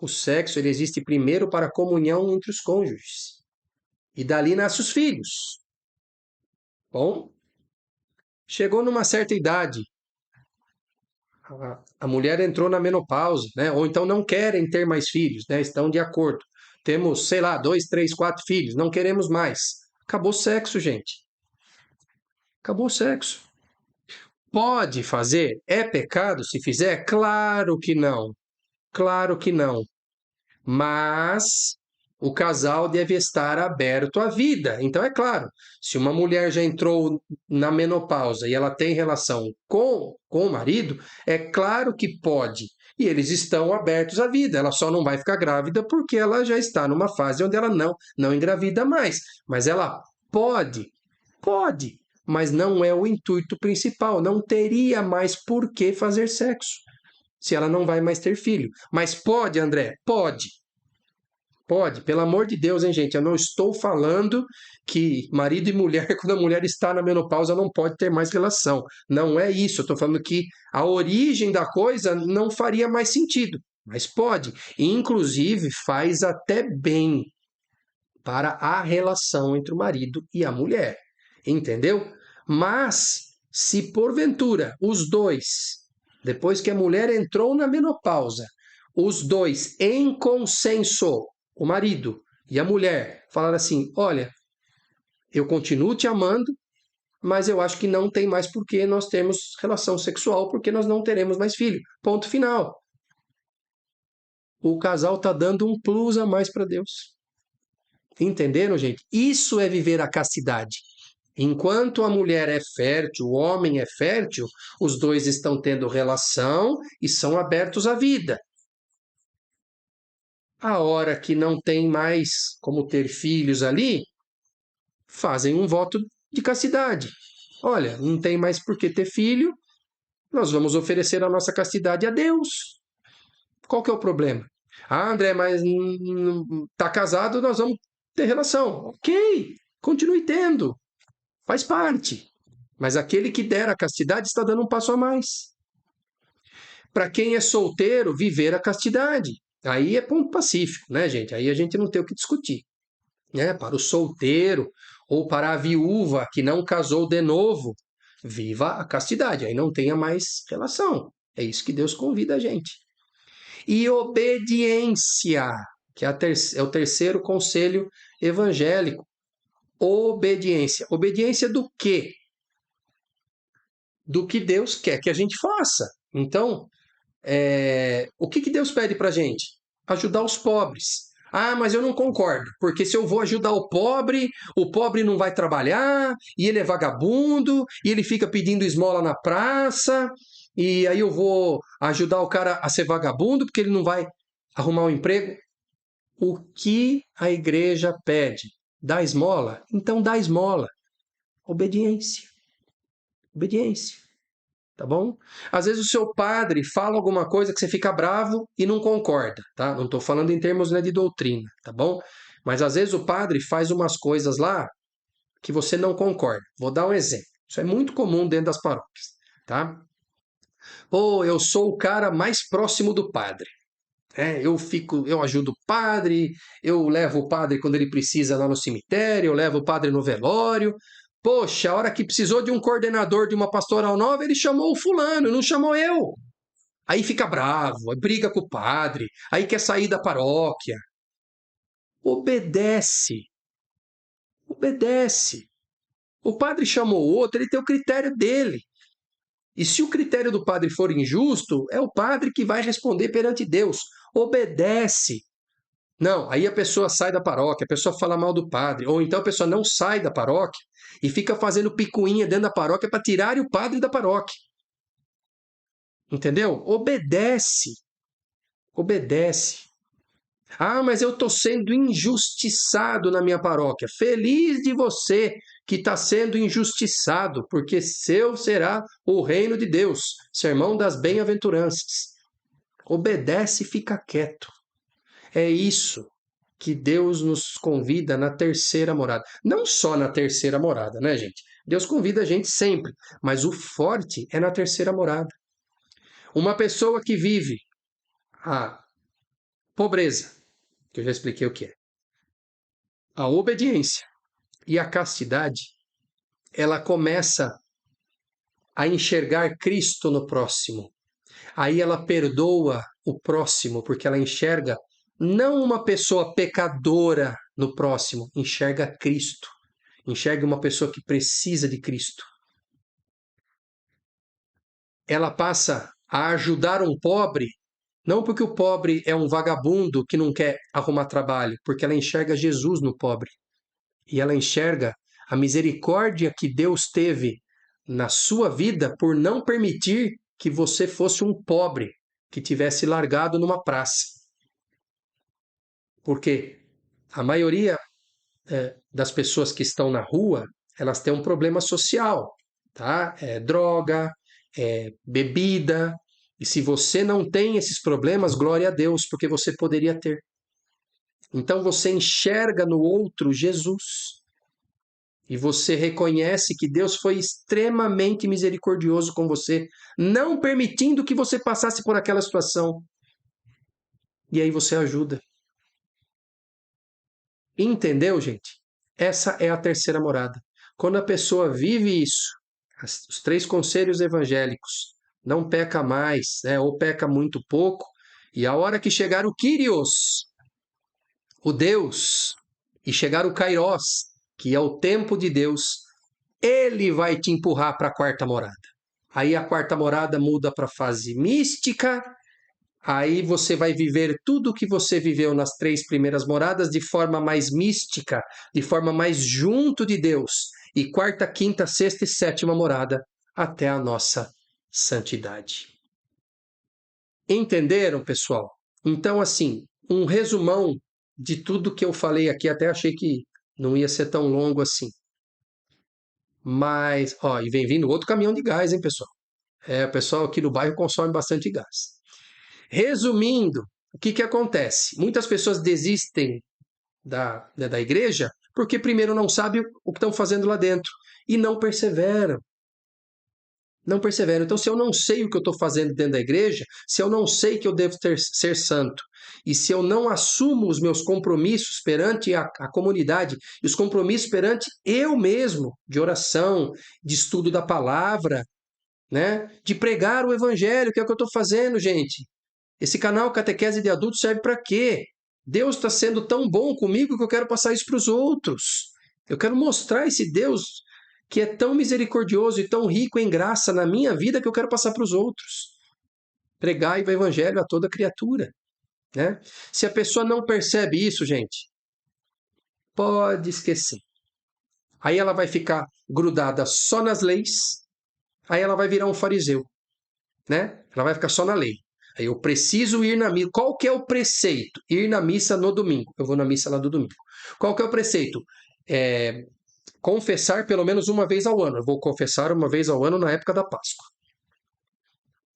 O sexo ele existe primeiro para a comunhão entre os cônjuges. E dali nascem os filhos. Bom, chegou numa certa idade, a mulher entrou na menopausa, né? Ou então não querem ter mais filhos, né? Estão de acordo. Temos, sei lá, 2, 3, 4 filhos, não queremos mais. Acabou o sexo, gente. Acabou o sexo. Pode fazer? É pecado se fizer? Claro que não. Claro que não. Mas o casal deve estar aberto à vida. Então, é claro, se uma mulher já entrou na menopausa e ela tem relação com o marido, é claro que pode. E eles estão abertos à vida. Ela só não vai ficar grávida porque ela já está numa fase onde ela não engravida mais. Mas ela pode, mas não é o intuito principal. Não teria mais por que fazer sexo se ela não vai mais ter filho. Mas pode, André? Pode. Pode, pelo amor de Deus, hein, gente? Eu não estou falando que marido e mulher, quando a mulher está na menopausa, não pode ter mais relação. Não é isso. Eu estou falando que a origem da coisa não faria mais sentido. Mas pode. E, inclusive, faz até bem para a relação entre o marido e a mulher. Entendeu? Mas, se porventura os dois, depois que a mulher entrou na menopausa, os dois em consenso, o marido e a mulher, falaram assim: olha, eu continuo te amando, mas eu acho que não tem mais por que nós termos relação sexual, porque nós não teremos mais filho. Ponto final. O casal está dando um plus a mais para Deus. Entenderam, gente? Isso é viver a castidade. Enquanto a mulher é fértil, o homem é fértil, os dois estão tendo relação e são abertos à vida. A hora que não tem mais como ter filhos ali, fazem um voto de castidade. Olha, não tem mais por que ter filho, nós vamos oferecer a nossa castidade a Deus. Qual que é o problema? Ah, André, mas tá casado, nós vamos ter relação. Ok, continue tendo. Faz parte. Mas aquele que der a castidade está dando um passo a mais. Para quem é solteiro, viver a castidade. Aí é ponto pacífico, né, gente? Aí a gente não tem o que discutir. Né? Para o solteiro ou para a viúva que não casou de novo, viva a castidade. Aí não tenha mais relação. É isso que Deus convida a gente. E obediência, que é, é o terceiro conselho evangélico. Obediência. Obediência do quê? Do que Deus quer que a gente faça. Então, o que Deus pede para a gente? Ajudar os pobres. Ah, mas eu não concordo, porque se eu vou ajudar o pobre não vai trabalhar, e ele é vagabundo, e ele fica pedindo esmola na praça, e aí eu vou ajudar o cara a ser vagabundo, porque ele não vai arrumar um emprego. O que a igreja pede? Dá esmola? Então dá esmola. Obediência. Obediência. Tá bom? Às vezes o seu padre fala alguma coisa que você fica bravo e não concorda, tá? Não estou falando em termos, né, de doutrina, tá bom? Mas às vezes o padre faz umas coisas lá que você não concorda. Vou dar um exemplo. Isso é muito comum dentro das paróquias, tá? Pô, eu sou o cara mais próximo do padre. Eu ajudo o padre, eu levo o padre quando ele precisa lá no cemitério, eu levo o padre no velório. Poxa, a hora que precisou de um coordenador de uma pastoral nova, ele chamou o fulano, não chamou eu. Aí fica bravo, aí briga com o padre, aí quer sair da paróquia. Obedece, obedece. O padre chamou o outro, ele tem o critério dele. E se o critério do padre for injusto, é o padre que vai responder perante Deus. Obedece. Não, aí a pessoa sai da paróquia, a pessoa fala mal do padre, ou então a pessoa não sai da paróquia e fica fazendo picuinha dentro da paróquia para tirar o padre da paróquia. Entendeu? Obedece. Obedece. Ah, mas eu estou sendo injustiçado na minha paróquia. Feliz de você que está sendo injustiçado, porque seu será o reino de Deus. Sermão das bem-aventuranças. Obedece e fica quieto. É isso que Deus nos convida na terceira morada. Não só na terceira morada, né, gente? Deus convida a gente sempre, mas o forte é na terceira morada. Uma pessoa que vive a pobreza, que eu já expliquei o que é, a obediência e a castidade, ela começa a enxergar Cristo no próximo. Aí ela perdoa o próximo, porque ela enxerga não uma pessoa pecadora no próximo, enxerga Cristo. Enxerga uma pessoa que precisa de Cristo. Ela passa a ajudar um pobre, não porque o pobre é um vagabundo que não quer arrumar trabalho, porque ela enxerga Jesus no pobre. E ela enxerga a misericórdia que Deus teve na sua vida por não permitir que você fosse um pobre que tivesse largado numa praça. Porque a maioria das pessoas que estão na rua, elas têm um problema social, tá? É droga, é bebida. E se você não tem esses problemas, glória a Deus, porque você poderia ter. Então você enxerga no outro Jesus. E você reconhece que Deus foi extremamente misericordioso com você, não permitindo que você passasse por aquela situação. E aí você ajuda. Entendeu, gente? Essa é a terceira morada. Quando a pessoa vive isso, os três conselhos evangélicos, não peca mais, né, ou peca muito pouco, e a hora que chegar o Kyrios, o Deus, e chegar o Kairos, que é o tempo de Deus, ele vai te empurrar para a quarta morada. Aí a quarta morada muda para a fase mística. Aí você vai viver tudo o que você viveu nas três primeiras moradas de forma mais mística, de forma mais junto de Deus. E quarta, quinta, sexta e sétima morada até a nossa santidade. Entenderam, pessoal? Então, assim, um resumão de tudo que eu falei aqui, até achei que não ia ser tão longo assim. Mas, ó, e vem vindo outro caminhão de gás, hein, pessoal? O pessoal aqui no bairro consome bastante gás. Resumindo, o que acontece? Muitas pessoas desistem da igreja porque, primeiro, não sabem o que estão fazendo lá dentro e não perseveram. Não perseveram. Então, se eu não sei o que eu estou fazendo dentro da igreja, se eu não sei que eu devo ser santo, e se eu não assumo os meus compromissos perante a comunidade, e os compromissos perante eu mesmo, de oração, de estudo da palavra, né? De pregar o evangelho, que é o que eu estou fazendo, gente. Esse canal Catequese de Adultos serve para quê? Deus está sendo tão bom comigo que eu quero passar isso para os outros. Eu quero mostrar esse Deus que é tão misericordioso e tão rico em graça na minha vida que eu quero passar para os outros. Pregai o evangelho a toda criatura. Né? Se a pessoa não percebe isso, gente, pode esquecer. Aí ela vai ficar grudada só nas leis, aí ela vai virar um fariseu. Né? Ela vai ficar só na lei. Aí eu preciso ir na missa. Qual que é o preceito? Ir na missa no domingo. Eu vou na missa lá do domingo. Qual que é o preceito? Confessar pelo menos uma vez ao ano. Eu vou confessar uma vez ao ano na época da Páscoa.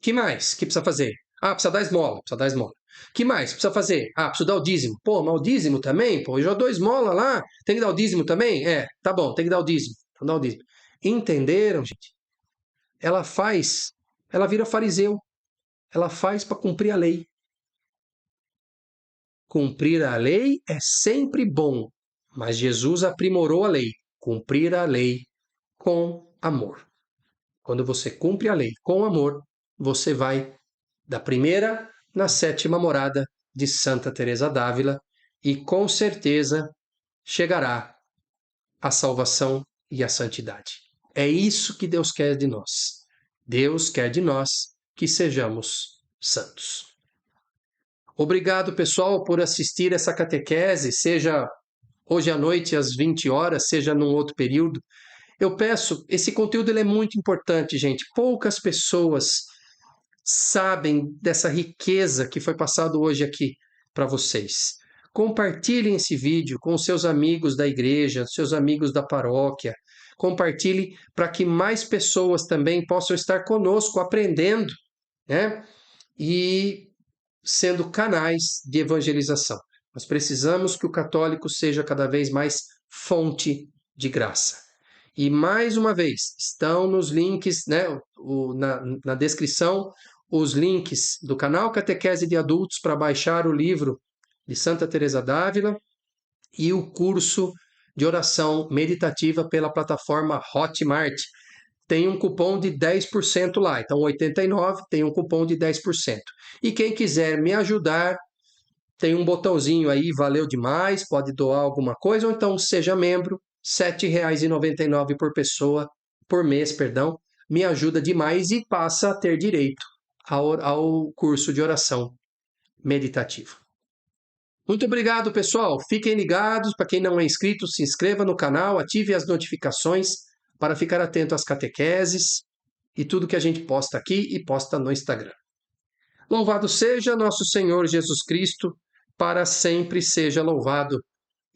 Que mais? Que precisa fazer? Ah, precisa dar esmola. Precisa dar esmola. Que mais? Precisa fazer? Ah, preciso dar o dízimo. Pô, mas o dízimo também? Pô, eu já dou esmola lá. Tem que dar o dízimo também? Tá bom, tem que dar o dízimo. Então dá o dízimo. Entenderam, gente? Ela vira fariseu. Ela faz para cumprir a lei. Cumprir a lei é sempre bom, mas Jesus aprimorou a lei. Cumprir a lei com amor. Quando você cumpre a lei com amor, você vai da primeira na sétima morada de Santa Teresa d'Ávila e com certeza chegará à salvação e à santidade. É isso que Deus quer de nós. Deus quer de nós que sejamos santos. Obrigado, pessoal, por assistir essa catequese, seja hoje à noite às 20 horas, seja num outro período. Eu peço, esse conteúdo ele é muito importante, gente. Poucas pessoas sabem dessa riqueza que foi passado hoje aqui para vocês. Compartilhem esse vídeo com seus amigos da igreja, seus amigos da paróquia. Compartilhe para que mais pessoas também possam estar conosco aprendendo, né? E sendo canais de evangelização. Nós precisamos que o católico seja cada vez mais fonte de graça. E mais uma vez, estão nos links, né, na descrição, os links do canal Catequese de Adultos para baixar o livro de Santa Teresa d'Ávila e o curso de oração meditativa pela plataforma Hotmart. Tem um cupom de 10% lá, então 89 tem um cupom de 10%. E quem quiser me ajudar, tem um botãozinho aí, valeu demais, pode doar alguma coisa, ou então seja membro, R$ 7,99 por mês, me ajuda demais e passa a ter direito ao curso de oração meditativa. Muito obrigado, pessoal. Fiquem ligados. Para quem não é inscrito, se inscreva no canal, ative as notificações para ficar atento às catequeses e tudo que a gente posta aqui e posta no Instagram. Louvado seja nosso Senhor Jesus Cristo, para sempre seja louvado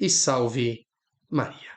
e salve Maria.